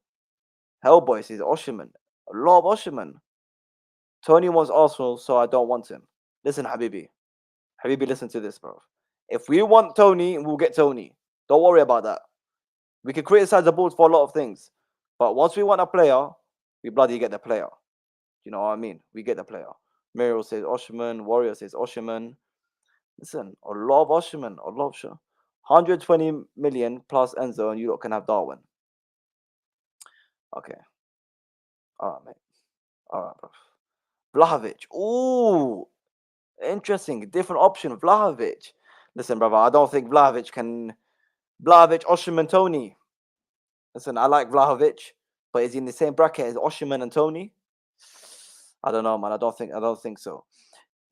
Hellboy says Osimhen. A lot of Osimhen. Tony wants Arsenal, so I don't want him. Listen, Habibi. Habibi, listen to this, bro. If we want Tony, we'll get Tony. Don't worry about that. We can criticize the board for a lot of things. But once we want a player, we bloody get the player. You know what I mean? We get the player. Muriel says Osimhen. Warrior says Osimhen. Listen, a lot of Osimhen. A lot of 120 million plus Enzo, and you lot can have Darwin. Okay. All right, mate. All right, bro. Vlahovic. Ooh, interesting. Different option. Vlahovic. Listen, brother, I don't think Vlahovic can. Vlahovic, Osimhen, Tony. Listen, I like Vlahovic, but is he in the same bracket as Osimhen and Tony? I don't know, man. I don't think so.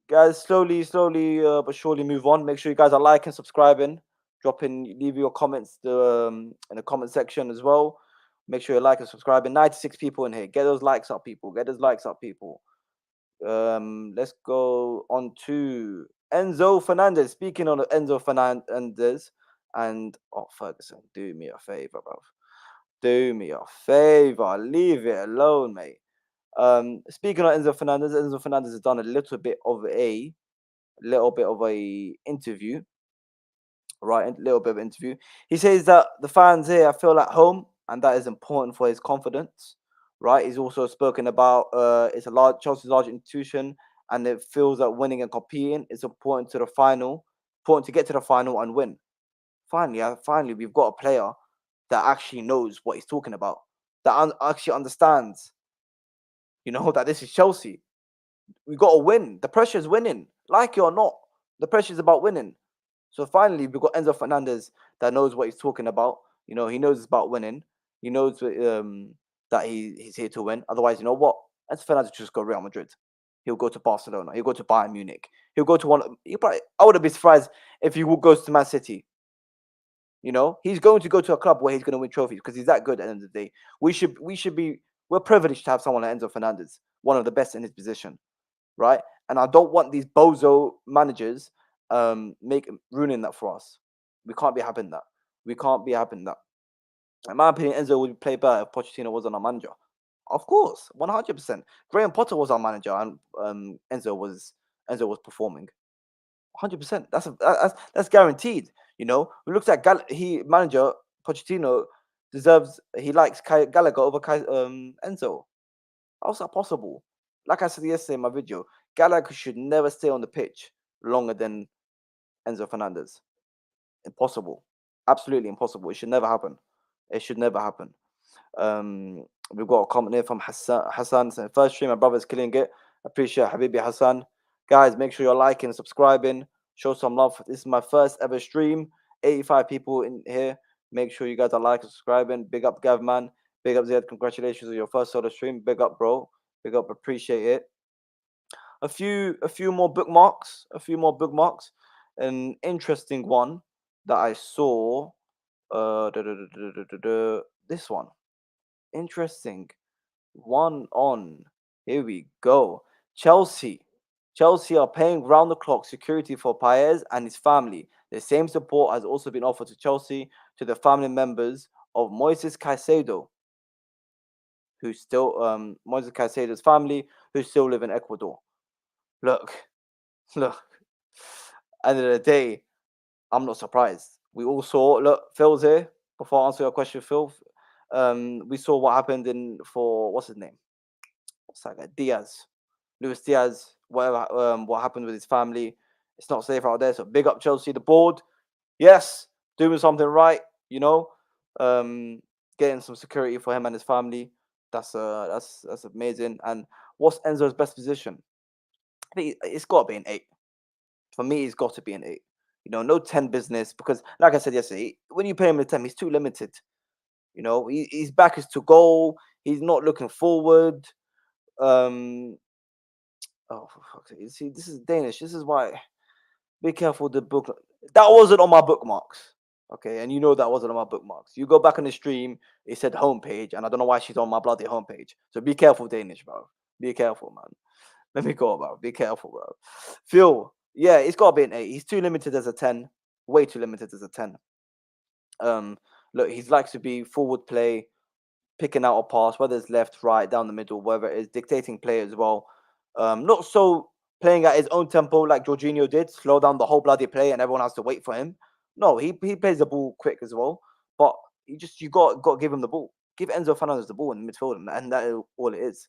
Guys, slowly, but surely move on. Make sure you guys are liking, subscribing, leave your comments in the comment section as well. Make sure you like and subscribing. 96 people in here. Get those likes up, people. Get those likes up, people. Let's go on to Enzo Fernandez. Speaking on Enzo Fernandez and Ferguson, do me a favor, bro. Do me a favor. Leave it alone, mate. Speaking of Enzo Fernandez has done a little bit of a interview, right? A little bit of interview. He says that the fans here feel at home, and that is important for his confidence, right? He's also spoken about it's a Chelsea's large institution, and it feels that winning and competing is important to the final, important to get to the final and win. Finally, we've got a player that actually knows what he's talking about, that actually understands, that this is Chelsea. We got to win. The pressure is winning, like it or not. The pressure is about winning. So finally, we've got Enzo Fernandez that knows what he's talking about. He knows it's about winning. He knows that he's here to win. Otherwise, you know what? Enzo Fernandez just go Real Madrid. He'll go to Barcelona. He'll go to Bayern Munich. He'll go to I wouldn't be surprised if he goes to Man City. He's going to go to a club where he's going to win trophies because he's that good at the end of the day. We're privileged to have someone like Enzo Fernandez, one of the best in his position, right? And I don't want these bozo managers ruining that for us. We can't be having that. In my opinion, Enzo would play better if Pochettino wasn't our manager. Of course, 100%. Graham Potter was our manager, and Enzo was performing. 100%. That's guaranteed. We looked at manager Pochettino he likes Gallagher over Enzo. How's that possible? Like I said yesterday in my video, Gallagher should never stay on the pitch longer than Enzo Fernandez. Impossible. Absolutely impossible. It should never happen. It should never happen. Um, we've got a comment here from Hassan saying, first stream, my brother's killing it. Appreciate Habibi Hassan. Guys, make sure you're liking, subscribing, show some love. This is my first ever stream. 85 people in here. Make sure you guys are liking, subscribing. Big up Gav, man. Big up Ziad. Congratulations on your first solo stream. Big up, bro. Big up, appreciate it. A few more bookmarks. A few more bookmarks. An interesting one that I saw. This one. Interesting. One on. Here we go. Chelsea. Chelsea are paying round the clock security for Paez and his family. The same support has also been offered to Chelsea to the family members of Moises Caicedo, Moises Caicedo's family, who still live in Ecuador. Look. End of the day, I'm not surprised. We all saw. Look, Phil's here. Before I answer your question, Phil, we saw what happened for what's his name? What's that guy? Luis Diaz. Whatever. What happened with his family? It's not safe out there. So big up Chelsea, the board. Yes, doing something right. Getting some security for him and his family. That's amazing. And what's Enzo's best position? I think it's got to be an 8. For me, it's got to be an 8. No 10 business, because, like I said yesterday, when you play him in 10, he's too limited. His back is to goal. He's not looking forward. Oh, for fuck's sake. You see, this is Danish. This is why. Be careful the book. That wasn't on my bookmarks. Okay, and that wasn't on my bookmarks. You go back on the stream, it said homepage, and I don't know why she's on my bloody homepage. So be careful, Danish, bro. Be careful, man. Let me go, bro. Be careful, bro. Phil, yeah, it's got to be an 8. He's too limited as a 10. Way too limited as a 10. Look, he likes to be forward play, picking out a pass, whether it's left, right, down the middle, whether it is dictating play as well. Not so playing at his own tempo like Jorginho did, slow down the whole bloody play and everyone has to wait for him. No, he plays the ball quick as well. But you got to give him the ball. Give Enzo Fernandez the ball in the midfield, and that is all it is.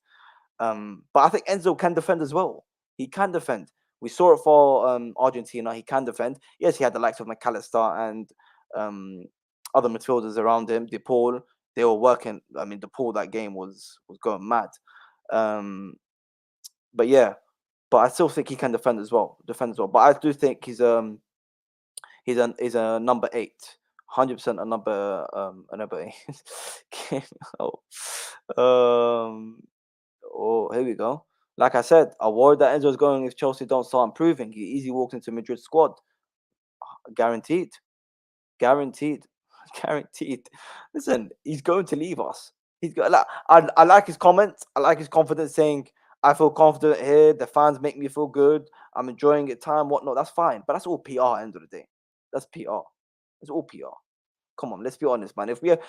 But I think Enzo can defend as well. He can defend. We saw it for Argentina. He can defend. Yes, he had the likes of McAllister and other midfielders around him. De Paul, they were working. I mean, De Paul that game was going mad. But yeah, but I still think he can defend as well. But I do think he's a number 8. 100% a number 8. Here we go. Like I said, I worried that Enzo's going if Chelsea don't start improving. He easily walks into Madrid squad. Guaranteed. Listen, he's going to leave us. I like his comments. I like his confidence saying, I feel confident here. The fans make me feel good. I'm enjoying it, time, whatnot. That's fine. But that's all PR at the end of the day. That's PR. It's all PR. Come on, let's be honest, man. If if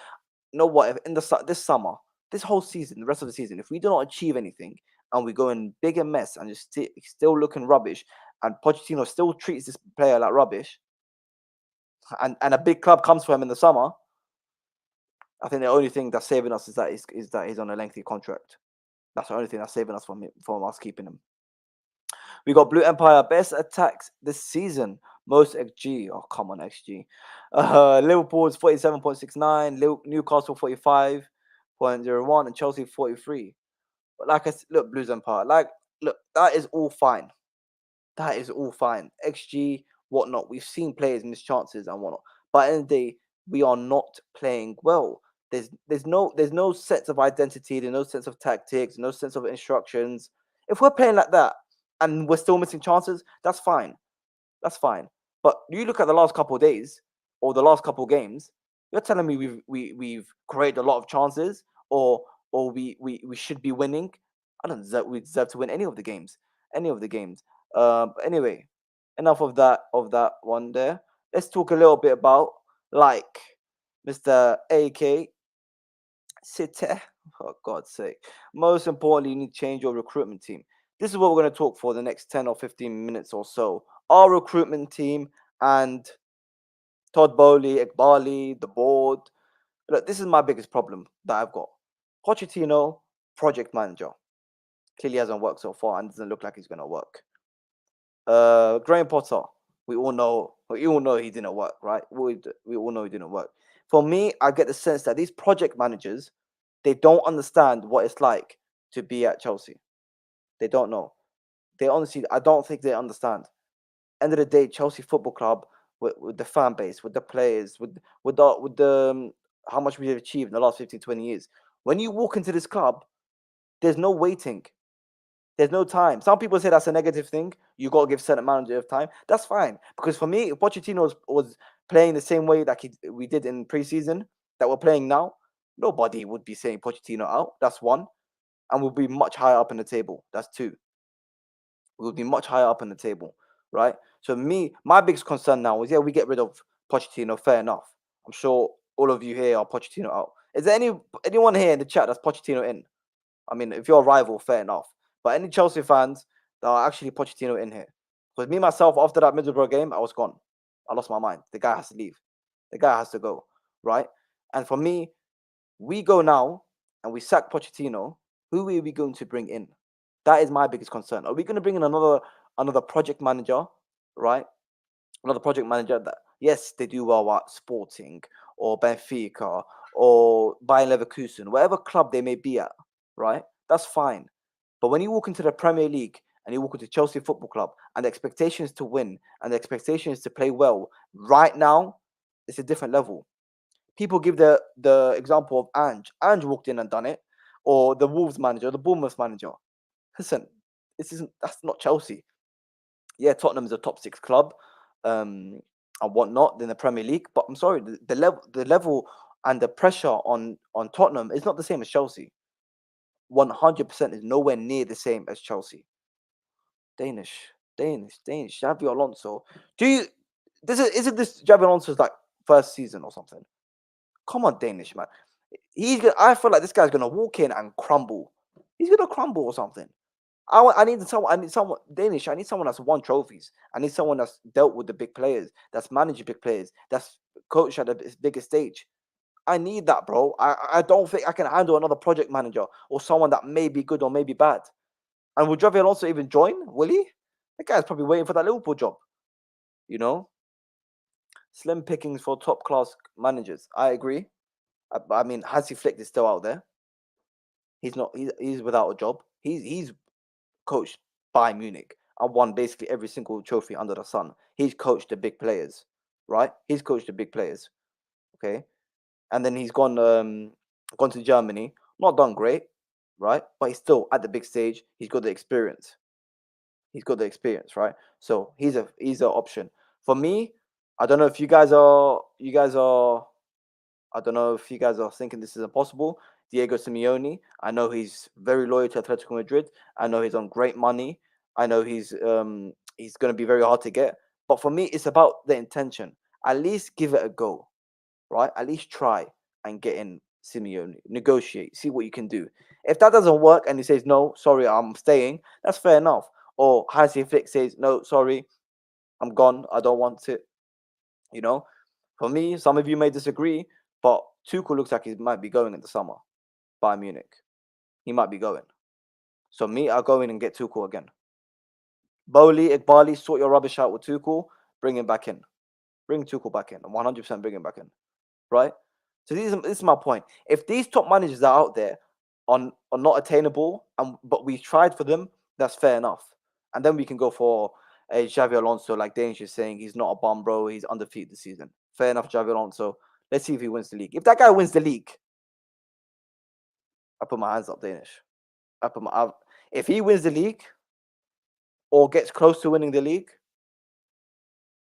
in this summer, this whole season, the rest of the season, if we do not achieve anything and we go in bigger mess and just still looking rubbish, and Pochettino still treats this player like rubbish, and a big club comes for him in the summer, I think the only thing that's saving us is that he's on a lengthy contract. That's the only thing that's saving us from us keeping him. We got Blue Empire best attacks this season. Most XG. Oh, come on, XG. Liverpool's 47.69, Newcastle 45.01, and Chelsea 43. But like I said, look, Blues Empire. Look, that is all fine. XG, whatnot. We've seen players miss chances and whatnot. But at the end of the day, we are not playing well. There's no sense of identity, there's no sense of tactics, no sense of instructions. If we're playing like that and we're still missing chances, that's fine. But you look at the last couple of days or the last couple of games, you're telling me we've created a lot of chances or we should be winning. I don't deserve we deserve to win any of the games. But anyway, enough of that one there. Let's talk a little bit about Mr. AK City. For God's sake. Most importantly, you need to change your recruitment team. This is what we're going to talk for the next 10 or 15 minutes or so. Our recruitment team and Todd Bowley, Ekbali, the board. Look, this is my biggest problem that I've got. Pochettino, project manager. Clearly hasn't worked so far and doesn't look like he's going to work. Graham Potter, we all know he didn't work, right? We all know he didn't work. For me, I get the sense that these project managers, they don't understand what it's like to be at Chelsea. They don't know. They honestly, I don't think they understand. End of the day, Chelsea Football Club with the fan base, with the players, with the how much we've achieved in the last 15, 20 years. When you walk into this club, there's no waiting. There's no time. Some people say that's a negative thing. You got to give certain amount of time. That's fine. Because for me, if Pochettino was playing the same way like we did in preseason that we're playing now, nobody would be saying Pochettino out. That's one. And we'll be much higher up in the table. That's two. We'll be much higher up in the table, right? So me, my biggest concern now is, yeah, we get rid of Pochettino. Fair enough. I'm sure all of you here are Pochettino out. Is there anyone here in the chat that's Pochettino in? I mean, if you're a rival, fair enough. But any Chelsea fans that are actually Pochettino in here? Because me myself, after that Middlesbrough game, I was gone. I lost my mind. The guy has to leave. The guy has to go, right? And for me, we go now and we sack Pochettino. Who are we going to bring in? That is my biggest concern. Are we going to bring in another project manager, right? Another project manager that, yes, they do well at Sporting or Benfica or Bayern Leverkusen, whatever club they may be at, right? That's fine. But when you walk into the Premier League and you walk into Chelsea Football Club and the expectation is to win and the expectation is to play well, right now, it's a different level. People give the example of Ange. Ange walked in and done it, or the Wolves manager, the Bournemouth manager. Listen, that's not Chelsea. Yeah, Tottenham is a top six club, and whatnot in the Premier League. But I'm sorry, the level and the pressure on Tottenham is not the same as Chelsea. 100% is nowhere near the same as Chelsea. Danish. Xavi Alonso. Do you? Isn't this Xavi Alonso's like first season or something? Come on, Danish man. I feel like this guy's gonna walk in and crumble. He's gonna crumble or something. I need someone. I need someone Danish. I need someone that's won trophies. I need someone that's dealt with the big players. That's managed big players. That's coached at the biggest stage. I need that, bro. I don't think I can handle another project manager or someone that may be good or may be bad. And will Javier Alonso even join? Will he? The guy's probably waiting for that Liverpool job. You know, slim pickings for top class managers. I agree. I mean, Hansi Flick is still out there. He's not. He's without a job. He's coached Bayern Munich and won basically every single trophy under the sun. He's coached the big players, right? He's coached the big players. Okay, and then he's gone to Germany. Not done great, right? But he's still at the big stage. He's got the experience. He's got the experience, right? So he's an option for me. I don't know if you guys are. I don't know if you guys are thinking this is impossible. Diego Simeone. I know he's very loyal to Atletico Madrid. I know he's on great money. I know he's going to be very hard to get. But for me, it's about the intention. At least give it a go, right? At least try and get in Simeone. Negotiate. See what you can do. If that doesn't work and he says no, sorry, I'm staying. That's fair enough. Or Hansi Flick says no, sorry, I'm gone. I don't want it. You know, for me, some of you may disagree, but Tuchel looks like he might be going in the summer. Bayern Munich. He might be going. So me, I'll go in and get Tuchel again. Bowley, Iqbali, sort your rubbish out with Tuchel. Bring him back in. Bring Tuchel back in. 100% bring him back in. Right? So this is my point. If these top managers are out there are not attainable, but we tried for them, that's fair enough. And then we can go for a Xavi Alonso, like Danish is saying, he's not a bum, bro. He's undefeated this season. Fair enough, Xavi Alonso. Let's see if he wins the league. If that guy wins the league, I put my hands up, Danish. If he wins the league or gets close to winning the league,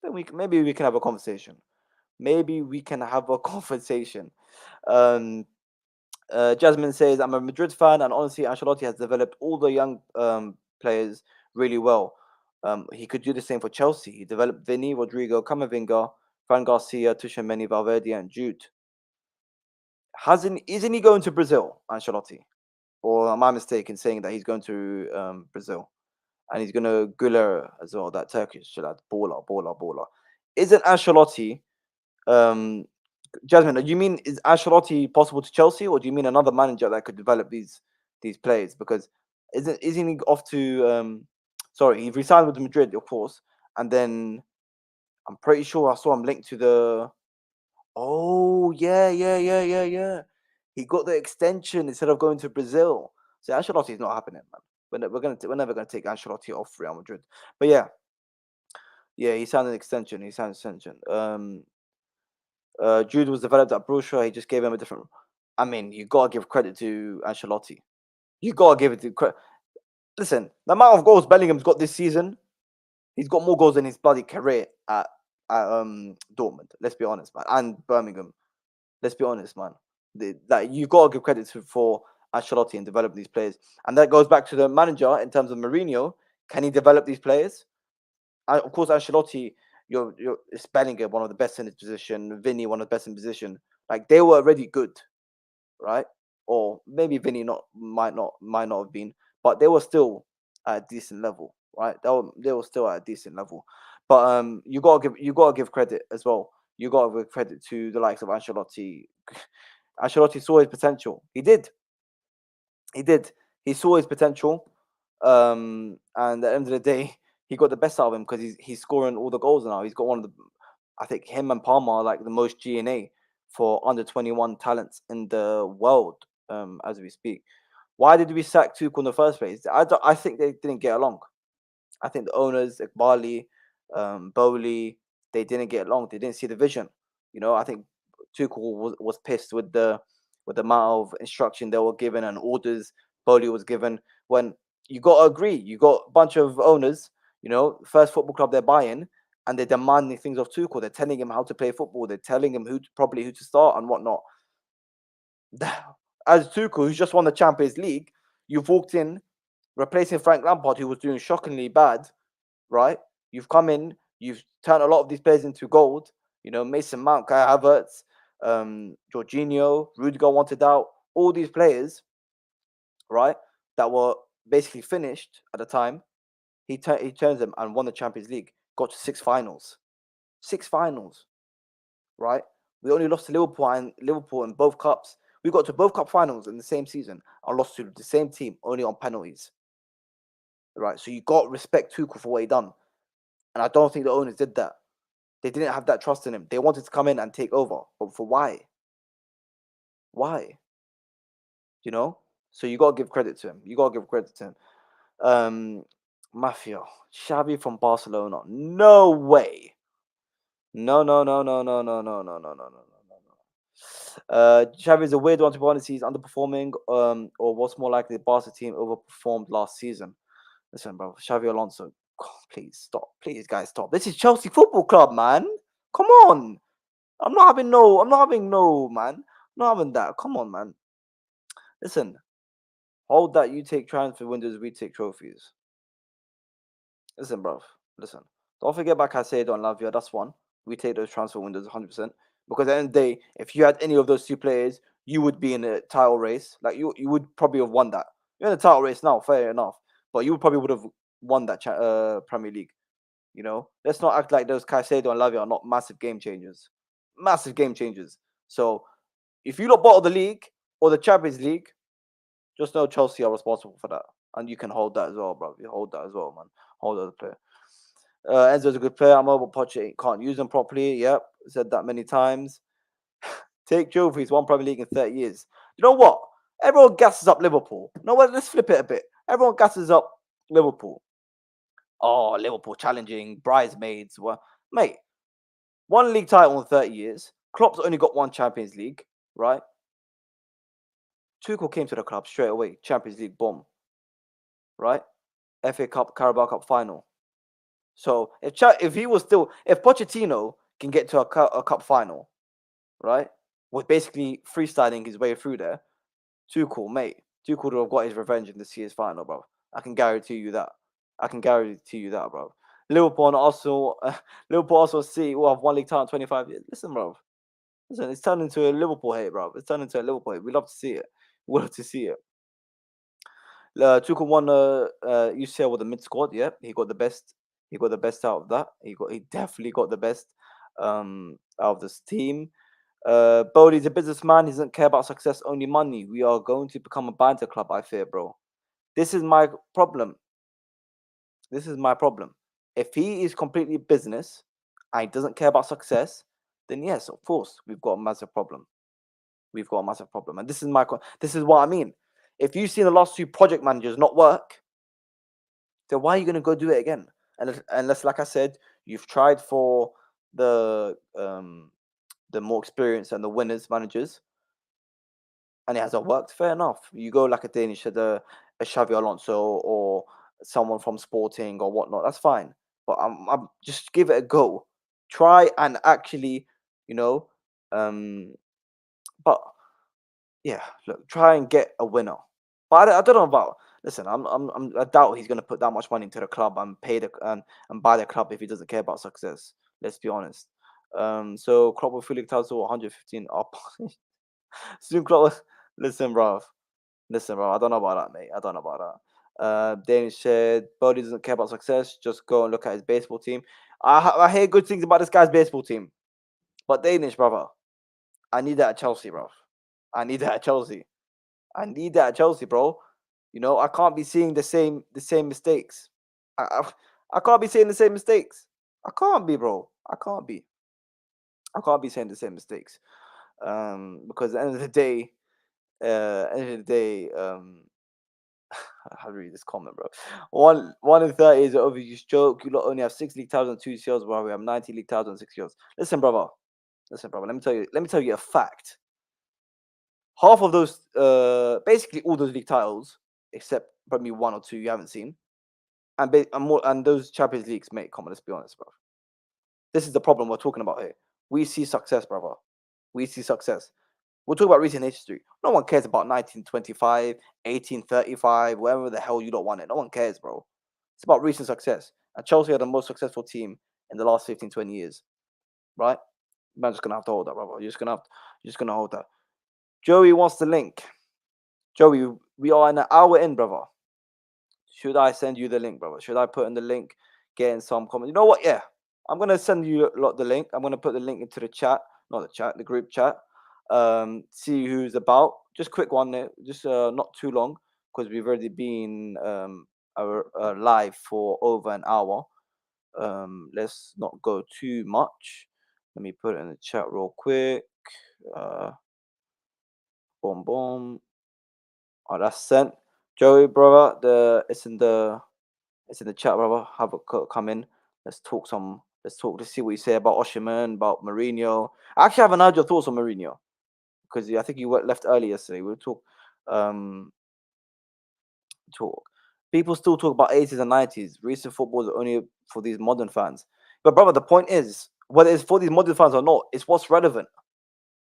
then maybe we can have a conversation. Maybe we can have a conversation. Um, Jasmine says, I'm a Madrid fan, and honestly, Ancelotti has developed all the young players really well. He could do the same for Chelsea. He developed Vinny, Rodrigo, Camavinga, Fran Garcia, Tuchemeni, Valverde, and Jude. isn't he going to Brazil, Ancelotti? Or am I mistaken saying that he's going to Brazil and he's going to Güler as well, that Turkish lad, baller. Isn't Ancelotti, Jasmine? Do you mean is Ancelotti possible to Chelsea, or do you mean another manager that could develop these players? Because isn't he off to? Sorry, he resigned with Madrid, of course, and then I'm pretty sure I saw him linked to the. Oh yeah. He got the extension instead of going to Brazil. So Ancelotti is not happening, man. We're never gonna take Ancelotti off Real Madrid. But yeah, he signed an extension. Jude was developed at Broja. He just gave him a different. I mean, you gotta give credit to Ancelotti. You gotta give it to credit. Listen, the amount of goals Bellingham's got this season, he's got more goals than his bloody career at Dortmund. Let's be honest, man, and Birmingham. Let's be honest, man. Like you gotta give credit for Ancelotti and develop these players, and that goes back to the manager in terms of Mourinho. Can he develop these players? Of course, Ancelotti, it's Bellingham, one of the best in his position. Vinny, one of the best in position. Like they were already good, right? Or maybe Vinny might not have been, but they were still at a decent level, right? They were still at a decent level. But you gotta give credit as well. You gotta give credit to the likes of Ancelotti. Ancelotti saw his potential. He did. He did. He saw his potential. And at the end of the day, he got the best out of him because he's scoring all the goals now. He's got one of the, I think him and Palmer are like the most GNA for under 21 talents in the world, as we speak. Why did we sack Tuchel in the first place? I think they didn't get along. I think the owners, Iqbali, Bowley, they didn't get along. They didn't see the vision. I think Tuchel was pissed with the amount of instruction they were given and orders Bowley was given. When you got to agree, you got a bunch of owners, first football club they're buying, and they're demanding things of Tuchel. They're telling him how to play football. They're telling him probably who to start and whatnot. As Tuchel, who's just won the Champions League, you've walked in replacing Frank Lampard, who was doing shockingly bad, right? You've come in, you've turned a lot of these players into gold. Mason Mount, Kai Havertz, Jorginho, Rudiger wanted out. All these players, right, that were basically finished at the time. He turns them and won the Champions League. Got to six finals, right? We only lost to Liverpool in both cups. We got to both cup finals in the same season. I lost to the same team only on penalties, right? So you got to respect Tuchel for what he done, and I don't think the owners did that. They didn't have that trust in him. They wanted to come in and take over, but for why? Why? So you gotta give credit to him. Mafia, Xavi from Barcelona. No way. No, no, no, no, no, no, no, no, no, no, no, no, no. Xavi is a weird one to be honest. He's underperforming. Or what's more likely, the Barca team overperformed last season. Listen, bro, Xavi Alonso. Please stop. Please, guys, stop. This is Chelsea Football Club, man. Come on. I'm not having no, man. Not having that. Come on, man. Listen, hold that. You take transfer windows, we take trophies. Listen, bro. Listen. Don't forget about Caicedo and Lavia. That's one. We take those transfer windows 100%. Because at the end of the day, if you had any of those two players, you would be in a title race. Like you would probably have won that. You're in the title race now, fair enough. But you probably would have won that Premier League. Let's not act like those Caicedo and Lavia are not massive game changers. Massive game changers. So if you look bottom of the league or the Champions League, just know Chelsea are responsible for that. And you can hold that as well, bro. You hold that as well, man. Hold that player. Enzo's a good player. I'm over Poche can't use him properly. Yep. Said that many times. Take trophies, one Premier League in 30 years. You know what? Everyone gasses up Liverpool. You know what? Let's flip it a bit. Everyone gasses up Liverpool. Oh, Liverpool challenging, bridesmaids. Well, mate, one league title in 30 years. Klopp's only got one Champions League, right? Tuchel came to the club straight away. Champions League, boom. Right? FA Cup, Carabao Cup final. So if Pochettino can get to a cup final, right, with basically freestyling his way through there, Tuchel, mate, Tuchel would have got his revenge in this year's final, bro. I can guarantee you that. Bro. Liverpool and Arsenal, City will have one league title in 25 years. Listen, bro. Listen, it's turned into a Liverpool hate, bro. It's turned into a Liverpool hate. We love to see it. We love to see it. Tuchel won UCL with the mid squad. Yeah, he got the best. He got the best out of that. He definitely got the best out of this team. Bodie's a businessman. He doesn't care about success, only money. We are going to become a banter club, I fear, bro. This is my problem. This is my problem. If he is completely business and he doesn't care about success, then yes, of course, we've got a massive problem. We've got a massive problem. And this is what I mean. If you've seen the last two project managers not work, then why are you going to go do it again? Unless, like I said, you've tried for the more experienced and the winners managers, and it hasn't worked. Fair enough. You go like a Danish, a Xavi Alonso or someone from Sporting or whatnot. That's fine. But I'm just give it a go. Try and actually, you know, but yeah, look, try and get a winner. But I don't know about. Listen, I doubt he's going to put that much money into the club and pay and buy the club if he doesn't care about success. Let's be honest. So Klopp will fully title 115 up. Soon Klopp. Listen, bro. Listen, bro. I don't know about that, mate. I don't know about that. Danish said, Bodie doesn't care about success. Just go and look at his baseball team. I hear good things about this guy's baseball team, but Danish, brother. I need that at Chelsea, bro. I need that at Chelsea. I need that at Chelsea, bro. I can't be seeing the same mistakes. I can't be saying the same mistakes. I can't be, bro. I can't be. I can't be saying the same mistakes. Because at the end of the day, how to read this comment, bro? One in 30 is an overused joke. You lot only have 6 league titles and 2 CLs, while we have 90 league titles and 6 CLs. Listen, brother. Listen, brother. Let me tell you a fact. Half of those, basically all those league titles, except probably 1 or 2 you haven't seen, and those Champions Leagues, mate. Come on, let's be honest, bro. This is the problem we're talking about here. We see success, brother. We see success. We'll talk about recent history. No one cares about 1925, 1835, wherever the hell you don't want it. No one cares, bro. It's about recent success. And Chelsea are the most successful team in the last 15, 20 years, right? Man, just gonna have to hold that, brother. You're just gonna hold that. Joey wants the link. Joey, we are an hour in, brother. Should I send you the link, brother? Should I put in the link, get in some comment? You know what? Yeah, I'm gonna send you the link. I'm gonna put the link into the chat, not the chat, the group chat. See who's about. Just quick one there, just not too long because we've already been live for over an hour. Let's not go too much. Let me put it in the chat real quick. Boom, boom. Oh, that's sent. Joey, brother, it's in the chat, brother. Have a come in. Let's talk some. Let's talk. Let's see what you say about Osimhen, about Mourinho. I actually haven't heard your thoughts on Mourinho because I think you left early yesterday. We'll talk. Talk. People still talk about 80s and 90s. Recent football is only for these modern fans. But brother, the point is, whether it's for these modern fans or not, it's what's relevant.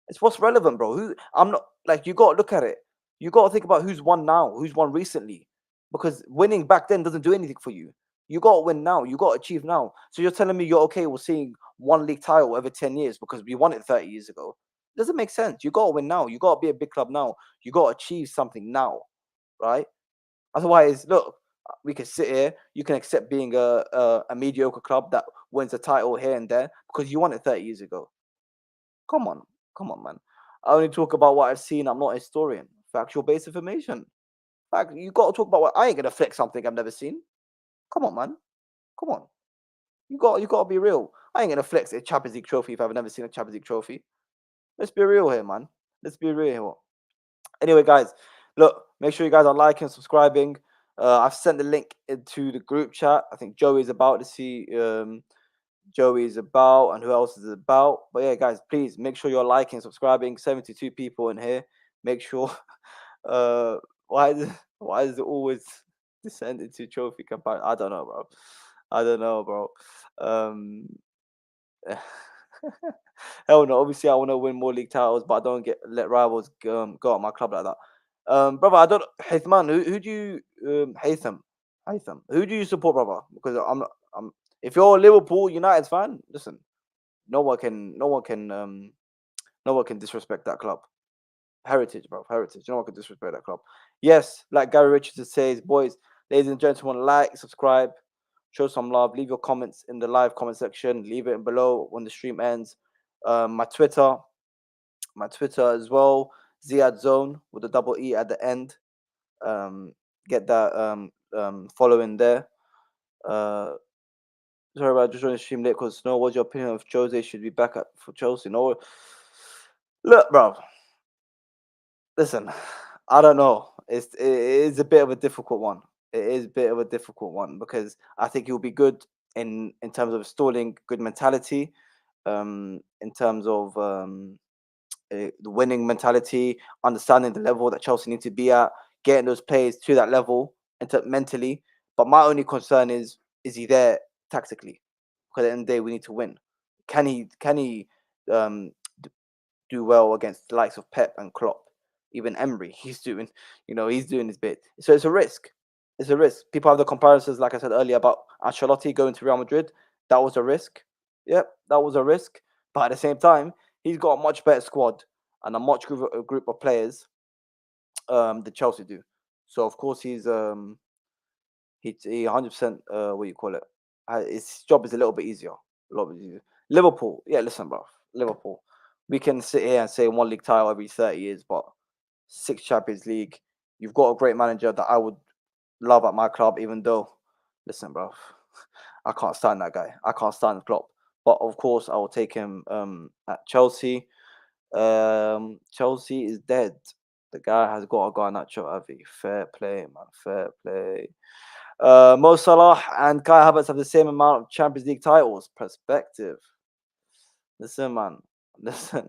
It's what's relevant, bro. I'm not like you got to look at it. You got to think about who's won now, who's won recently, because winning back then doesn't do anything for you. You got to win now. You got to achieve now. So you're telling me you're okay with seeing one league title every 10 years because we won it 30 years ago? It doesn't make sense. You got to win now. You got to be a big club now. You got to achieve something now, right? Otherwise, look, we can sit here. You can accept being a mediocre club that wins a title here and there because you won it 30 years ago. Come on. Come on, man. I only talk about what I've seen. I'm not a historian. Factual based information. Fact, you got to talk about what I ain't gonna flex something I've never seen. Come on, man. Come on. You got to be real. I ain't gonna flex a Champions League trophy if I've never seen a Champions League trophy. Let's be real here, man. Let's be real here. Anyway, guys, look, make sure you guys are liking, subscribing. I've sent the link into the group chat. I think Joey's about to see Joey's about and who else is about. But yeah, guys, please make sure you're liking, subscribing. 72 people in here. Make sure. Why is it always descend into trophy campaign? I don't know, bro. I don't know, bro. Hell no. Obviously, I want to win more league titles, but I don't let rivals go at my club like that. Brother, I don't. Haytham, who do you Haytham? Who do you support, brother? Because I'm. If you're a Liverpool United fan, listen, no one can No one can disrespect that club. Heritage, bro. Heritage. No one can disrespect that club. Yes, like Gary Richardson says, boys, ladies and gentlemen, like, subscribe, show some love. Leave your comments in the live comment section. Leave it below when the stream ends. My Twitter as well. Ziad'sZone with a double E at the end. Get that following there. Sorry about just joining the stream late because Snow, what's your opinion of Jose should be back for Chelsea? No, look, bro. Listen, I don't know. It is a bit of a difficult one. It is a bit of a difficult one because I think he'll be good in terms of installing good mentality, in terms of the winning mentality, understanding the level that Chelsea need to be at, getting those players to that level mentally. But my only concern is he there tactically? Because at the end of the day, we need to win. Can he um, do well against the likes of Pep and Klopp? Even Emery, he's doing his bit. So it's a risk. It's a risk. People have the comparisons, like I said earlier, about Ancelotti going to Real Madrid. That was a risk. Yep, that was a risk. But at the same time, he's got a much better squad and a much group of players than Chelsea do. So of course he 100% what you call it. His job is a little bit easier. A lot bit easier. Liverpool, yeah, listen, bro. Liverpool. We can sit here and say one league title every 30 years, but 6 Champions League. You've got a great manager that I would love at my club, even though, listen, bro, I can't stand that guy. I can't stand Klopp. But of course, I will take him at Chelsea. Chelsea is dead. The guy has got to go on that show, Avi. Fair play, man. Fair play. Mo Salah and Kai Havertz have the same amount of Champions League titles. Perspective. Listen, man. Listen.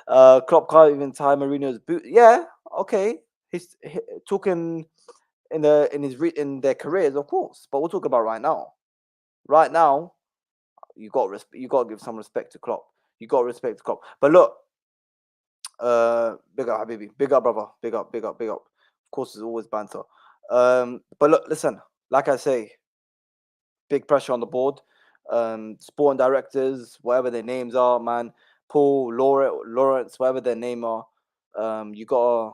Klopp can't even tie Mourinho's boot. Yeah, okay. He's talking in their careers, of course. But we're talking about right now. Right now, you got you got to give some respect to Klopp. You got to respect Klopp. But look, big up, Habibi. Big up, brother. Big up, big up, big up. Of course, there's always banter. But look, listen. Like I say, big pressure on the board. Sporting directors, whatever their names are, man. Paul, Lawrence, whatever their name are. You gotta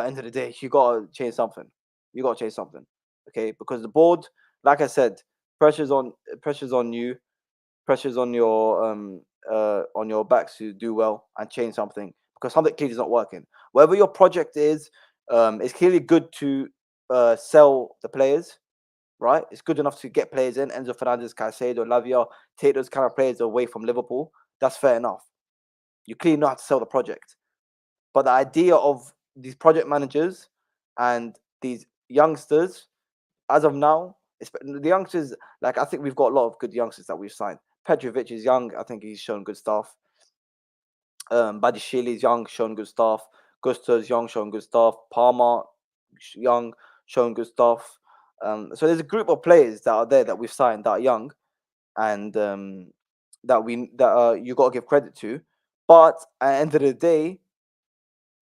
end of the day, you gotta change something. You gotta change something. Okay, because the board, like I said, pressure's on you, pressure's on your backs to do well and change something because something clearly is not working. Whatever your project is, it's clearly good to sell the players, right? It's good enough to get players in, Enzo Fernandez, Caicedo, Lavia, take those kind of players away from Liverpool. That's fair enough. You clearly know how to sell the project. But the idea of these project managers and these youngsters, as of now, the youngsters, like I think we've got a lot of good youngsters that we've signed. Petrovic is young. I think he's shown good stuff. Badishile is young, shown good stuff. Gusto's young, shown good stuff. Palmer, young, shown good stuff. So there's a group of players that are there that we've signed that are young, and that you got to give credit to. But at the end of the day,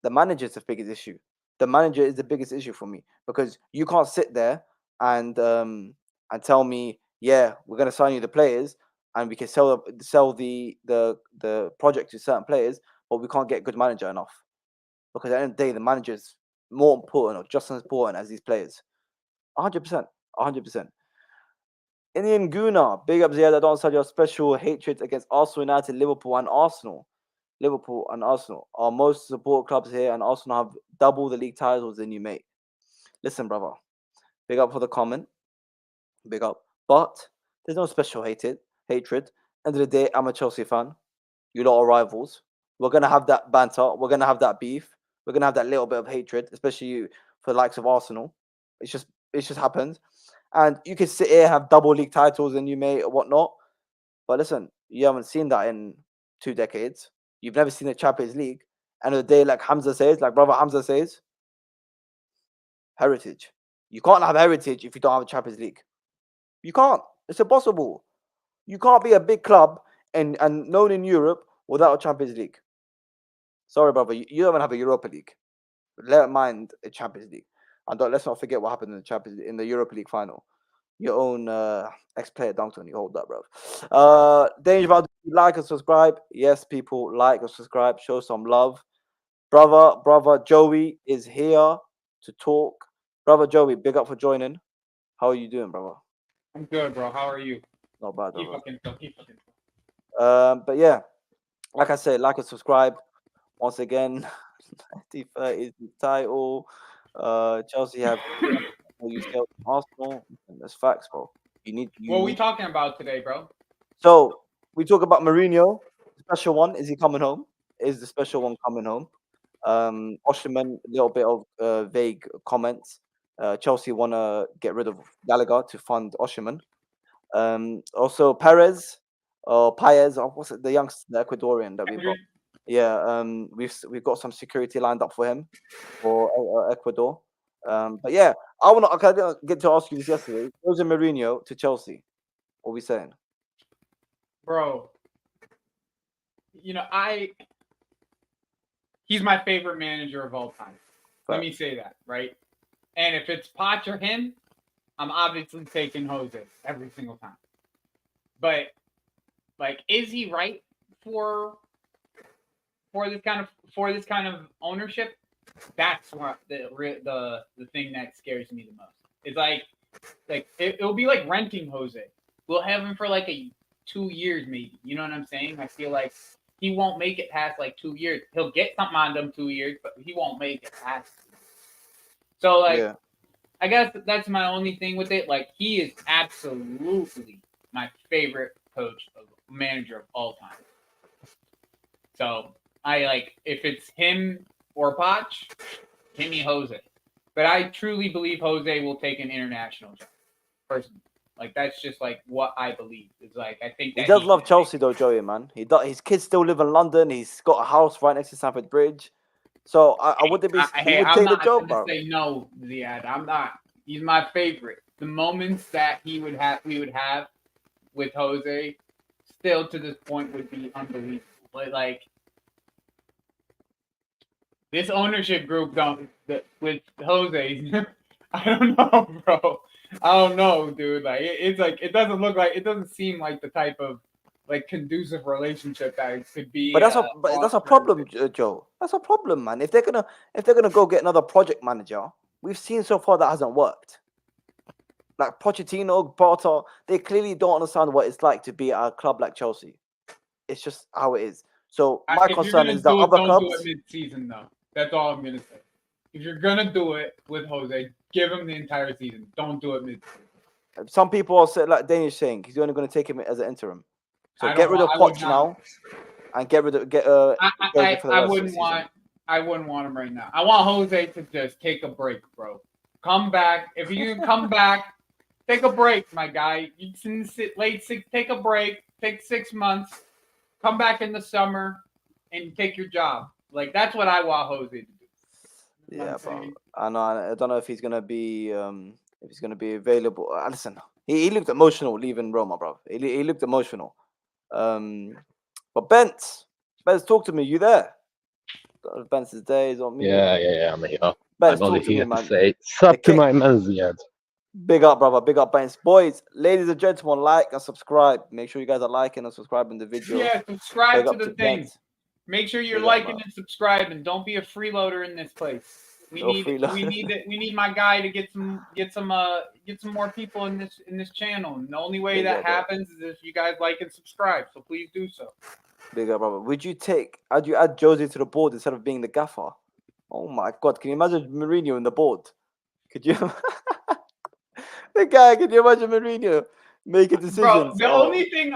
the manager is the biggest issue. The manager is the biggest issue for me because you can't sit there and tell me, yeah, we're gonna sign you the players and we can sell the project to certain players, but we can't get good manager enough because at the end of the day, the manager is more important or just as important as these players. 100%, 100%. Indian Guna, big up Ziad. I don't your special hatred against Arsenal, United, Liverpool, and Arsenal. Liverpool and Arsenal are most support clubs here, and Arsenal have double the league titles than you, mate. Listen, brother, big up for the comment, big up. But there's no special hatred. End of the day, I'm a Chelsea fan. You lot are rivals. We're gonna have that banter. We're gonna have that beef. We're gonna have that little bit of hatred, especially for the likes of Arsenal. It just happens. And you can sit here have double league titles and you may or whatnot. But listen, you haven't seen that in 2 decades. You've never seen the Champions League. End of the day, like Hamza says, like brother Hamza says, heritage. You can't have heritage if you don't have a Champions League. You can't. It's impossible. You can't be a big club and known in Europe without a Champions League. Sorry, brother. You don't even have a Europa League. Let mind a Champions League. And let's not forget what happened in the Champions in the Europa League final. your own ex-player dunked on you. Hold up, bro. Danger about like and subscribe. Yes, people, like and subscribe. Show some love. Brother Joey is here to talk. Brother Joey, big up for joining. How are you doing, brother? I'm good, bro. How are you? Not bad, Keep brother. fucking talk. Keep fucking But yeah, like I said, like and subscribe. Once again, 90-30 is the title. Chelsea have UCL Arsenal. And that's facts, bro. You What are we need. talking about today, bro? So we talk about Mourinho. Special one. Is he coming home? Is the special one coming home? Osimhen, a little bit of vague comments. Chelsea want to get rid of Gallagher to fund Osimhen. Also Perez or Paez, or what's it, the youngster, the Ecuadorian that we've got. Yeah, we've got some security lined up for him for Ecuador. But yeah, I didn't get to ask you this yesterday. Jose Mourinho to Chelsea. What are we saying? Bro, he's my favorite manager of all time. Let me say that, right? And if it's Poch or him, I'm obviously taking Jose every single time. But like, is he right for this kind of ownership? That's what the thing that scares me the most. It's like it'll be like renting Jose. We'll have him for like 2 years maybe. You know what I'm saying? I feel like he won't make it past like 2 years. He'll get something on them 2 years, but he won't make it past. So like, yeah. I guess that's my only thing with it. Like, he is absolutely my favorite manager of all time. So I like, if it's him or Poch, give me Jose. But I truly believe Jose will take an international job. Personally, like, that's just like what I believe. It's like, I think that he does love Chelsea though, Joey, man. He does. His kids still live in London. He's got a house right next to Stamford Bridge. So I wouldn't be. He would take the job, bro. Say no, Ziad. I'm not. He's my favorite. The moments that we would have with Jose, still to this point, would be unbelievable. But like, this ownership group with Jose, I don't know, bro. I don't know, dude. Like, it's like, it doesn't seem like the type of like conducive relationship that it could be. But that's a problem, Joe. That's a problem, man. If they're gonna go get another project manager, we've seen so far that hasn't worked. Like Pochettino, Potter, they clearly don't understand what it's like to be at a club like Chelsea. It's just how it is. So my concern is that other clubs. Don't do it mid-season, though. That's all I'm gonna say. If you're gonna do it with Jose, give him the entire season. Don't do it mid-season. Some people are saying, like Danish saying, he's only going to take him as an interim. So get rid of Poch now, and get rid of I wouldn't want him right now. I want Jose to just take a break, bro. Come back if you can come back. Take a break, my guy. You can take a break. Take 6 months. Come back in the summer and take your job. Like, that's what I want Jose to do. Yeah, bro. I don't know if he's gonna be available. Listen, he looked emotional leaving Roma, bro. He looked emotional. But Bence, talk to me. You there? Bence's days on me. Yeah, I'm here. Bence, talk to me, man. Sup to my man, Ziad. Big up, brother. Big up, Bence. Boys, ladies and gentlemen, like and subscribe. Make sure you guys are liking and subscribing the video. Yeah, subscribe to the thing. Make sure you're liking and subscribing. Don't be a freeloader in this place. We need my guy to get some more people in this channel. And the only way that happens is if you guys like and subscribe. So please do so. Big up, brother. Would you add Jose to the board instead of being the gaffer? Oh my God! Can you imagine Mourinho in the board? Could you? The guy, can you imagine Mourinho making decisions? Bro, the only thing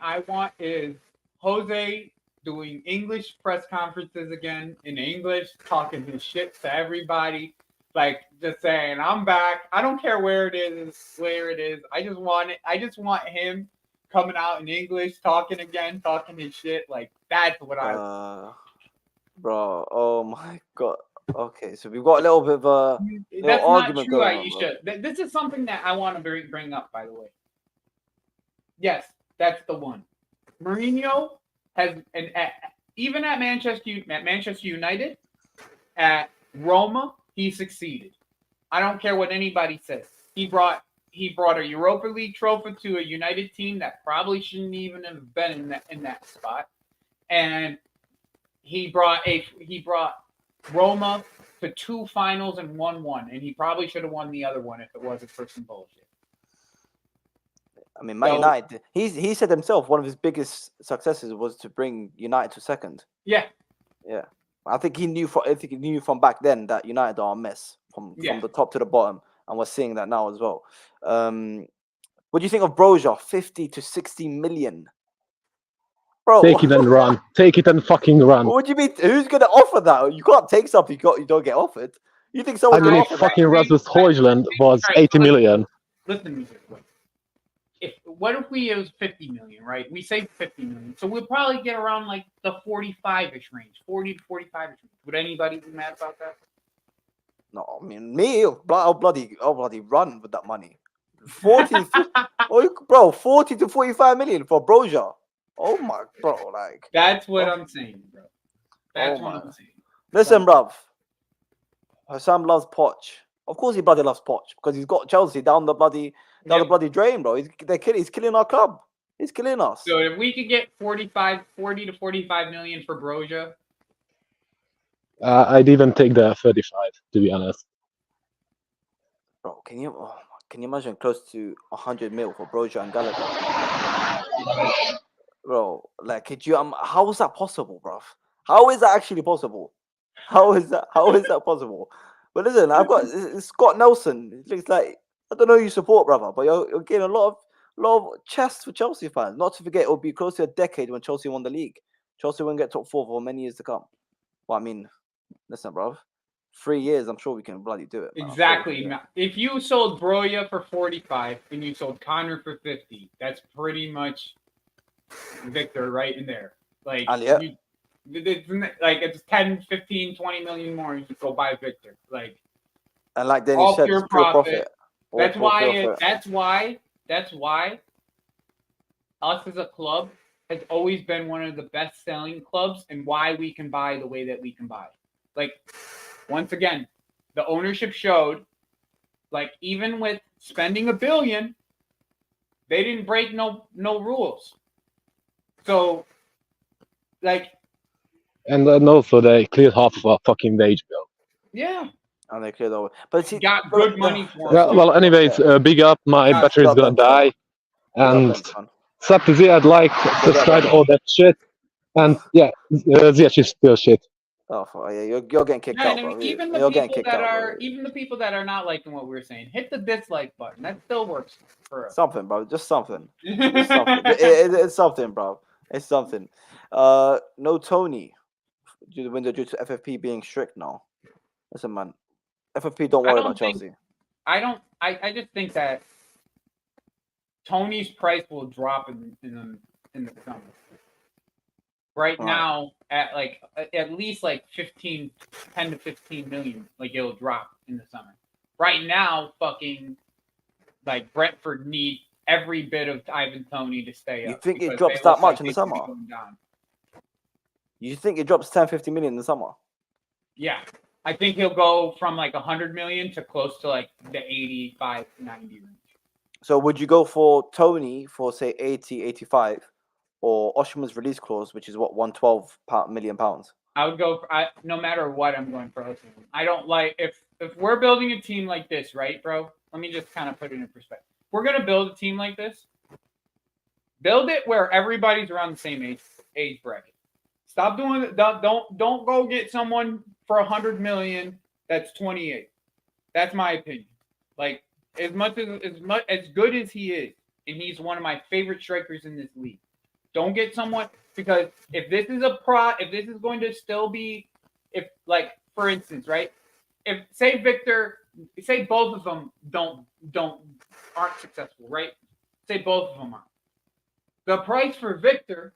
I want is Jose doing English press conferences again in English, talking his shit to everybody, like just saying, "I'm back. I don't care where it is. I just want him coming out in English, talking his shit. Like, that's what I. Bro, oh my God. Okay, so we've got a little bit of a argument going on. Aisha. This is something that I want to bring up, by the way. Yes, that's the one. Mourinho has, even at Manchester United, at Roma, he succeeded. I don't care what anybody says. He brought he brought a Europa League trophy to a United team that probably shouldn't even have been in that spot, and he brought Roma to 2 finals and won one, and he probably should have won the other one if it wasn't for some bullshit. I mean, Man United. He said himself one of his biggest successes was to bring United to second. Yeah. Yeah. I think he knew from back then that United are a mess from the top to the bottom, and we're seeing that now as well. What do you think of Broja? 50 to 60 million. Bro, take it and run. Take it and fucking run. What do you mean? Who's gonna offer that? You can't take something you don't get offered. You think someone's I mean, gonna if offer fucking that? Rasmus Højlund was 80 million. Listen to me here. What if it was 50 million, right? We say 50 million, so we'll probably get around like the 45-ish range, 40 to 45-ish range. Would anybody be mad about that? No, I mean I'll bloody run with that money. 40 to 45 million for Broja. Oh my bro, like that's what I'm saying, bro. That's what I'm saying. Listen, bruv. Sam loves Poch. Of course he bloody loves Poch because he's got Chelsea down the bloody drain, bro. He's killing our club. He's killing us. So if we could get 40 to 45 million for Broja, I'd even take the 35, to be honest. Bro, can you imagine close to 100 mil for Broja and Gallagher? Bro, like, how is that possible, bro? How is that actually possible? How is that possible? But listen, I've got Scott Nelson. It looks like, I don't know who you support, brother, but you're getting a lot of chest for Chelsea fans. Not to forget, it'll be close to a decade when Chelsea won the league. Chelsea won't get top 4 for many years to come. Well, I mean, listen, bro. 3 years, I'm sure we can bloody do it. Exactly. If you sold Broja for 45 and you sold Conor for 50, that's pretty much Victor right in there. Like, it's 10, 15, 20 million more. You go buy Victor. Like, and like Denny said, it's pure profit. That's why us as a club has always been one of the best selling clubs, and why we can buy the way that we can buy. Like, once again, the ownership showed, like, even with spending $1 billion, they didn't break no rules. So, like, and then also they cleared half of our fucking wage bill. Yeah. And they cleared over. But see, got good money for it. Well, anyways, big up. My battery is gonna die. And suck to Ziad, like, subscribe, all that shit. And yeah, Ziad is still shit. Oh, yeah, you're getting kicked out, bro. Even the people that are not liking what we're saying, hit the dislike button. That still works for us. Something, bro. Just something. It's something, bro. It's something. No Tony. Due to FFP being strict now. Listen, man. FFP don't worry about Chelsea. I just think that Tony's price will drop in the summer. Right now, at least like 10 to 15 million, like it'll drop in the summer. Right now, fucking like Brentford need every bit of Ivan Toney to stay up. You think it drops that much in the summer? You think it drops 10, 50 million in the summer? Yeah. I think he'll go from like 100 million to close to like the 85, 90 range. So would you go for Tony for say 80, 85? Or Osimhen's release clause, which is what, £112 million? I would go no matter what, I'm going for Osimhen. I don't like if we're building a team like this, right, bro? Let me just kind of put it in perspective. We're gonna build a team like this. Build it where everybody's around the same age bracket. Stop doing it. Don't go get someone for 100 million that's 28. That's my opinion. Like, as good as he is, and he's one of my favorite strikers in this league. Don't get someone, because if this is going to still be, if, like, for instance, right? If say both of them aren't successful, right? Say both of them aren't. The price for Victor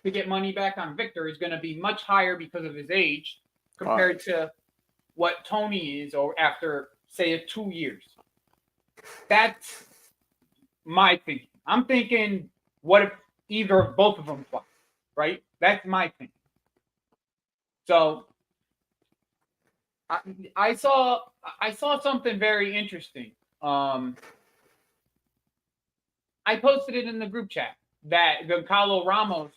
to get money back on Victor is going to be much higher because of his age compared to what Tony is, or after say 2 years. That's my thinking. I'm thinking, what if both of them fly, right? That's my thinking. So I saw something very interesting. I posted it in the group chat that Goncalo Ramos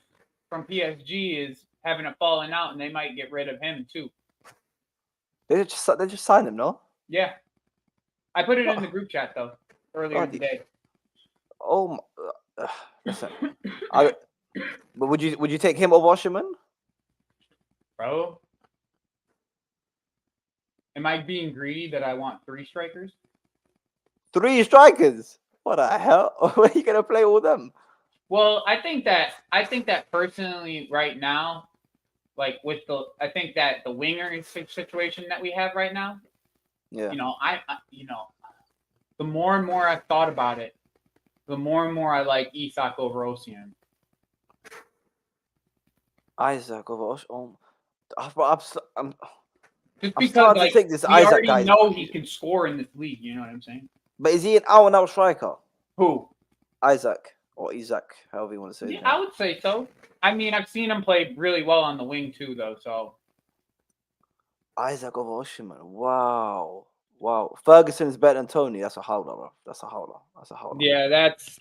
from PSG is having a falling out, and they might get rid of him too. They just signed him, no? Yeah, I put it in the group chat though earlier today. Oh, listen, but would you take him over Osimhen? Bro, am I being greedy that I want 3 strikers? 3 strikers? What the hell? Where are you gonna play all them? Well, I think that personally right now, like I think that the winger situation that we have right now, yeah, I the more and more I've thought about it, the more and more I like Isak over Osimhen. Isaac over Osimhen. I'm Just because like, to take this we Isaac already guy. know he can score in this league. You know what I'm saying? But is he an out-and-out striker? Who? Isaac or Isaac, however you want to say it. Yeah, I would say so. I mean, I've seen him play really well on the wing too, though. So Isaac over Osimhen. Wow. Ferguson is better than Tony. That's a howler, bro. That's a howler. Yeah, that's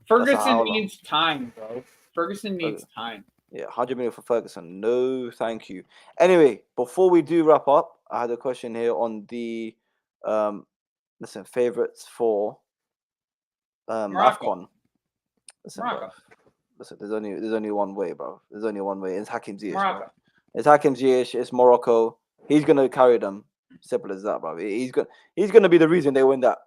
Ferguson needs time, bro. Ferguson needs time. Yeah, 100 million for Ferguson. No, thank you. Anyway, before we do wrap up, I had a question here on the favorites for Afcon. Listen, bro. Listen, there's only one way, bro. There's only one way. It's Hakim Ziyech, bro. It's Hakim Ziyech. It's Morocco. He's gonna carry them. Simple as that, bro. He's gonna be the reason they win that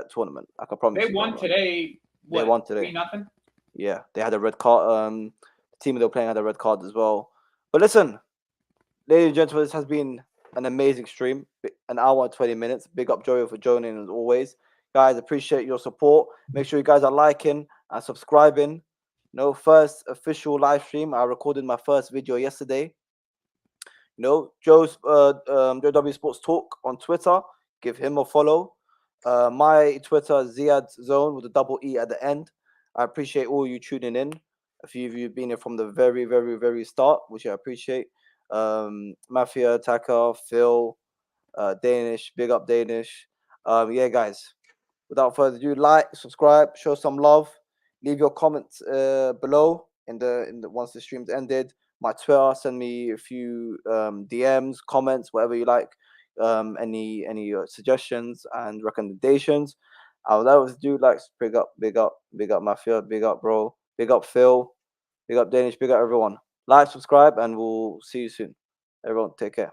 tournament. I can promise you. They won today. They won today. 3-0. Yeah, they had a red card. The team they were playing had a red card as well. But listen, ladies and gentlemen, this has been an amazing stream. An hour and 20 minutes. Big up Joey for joining as always. Guys, appreciate your support. Make sure you guys are liking and subscribing. First official live stream. I recorded my first video yesterday. Joe's Joe W Sports Talk on Twitter. Give him a follow. My Twitter, Ziad'sZone with a double E at the end. I appreciate all you tuning in. A few of you have been here from the very, very, very start, which I appreciate. Mafia, Taka, Phil, Danish, big up Danish. Yeah, guys. Without further ado, like, subscribe, show some love. Leave your comments below in the once the stream's ended. My Twitter, send me a few DMs, comments, whatever you like. Any suggestions and recommendations. I would always do like big up Mafia, big up bro, big up Phil, big up Danish, big up everyone. Like, subscribe, and we'll see you soon. Everyone, take care.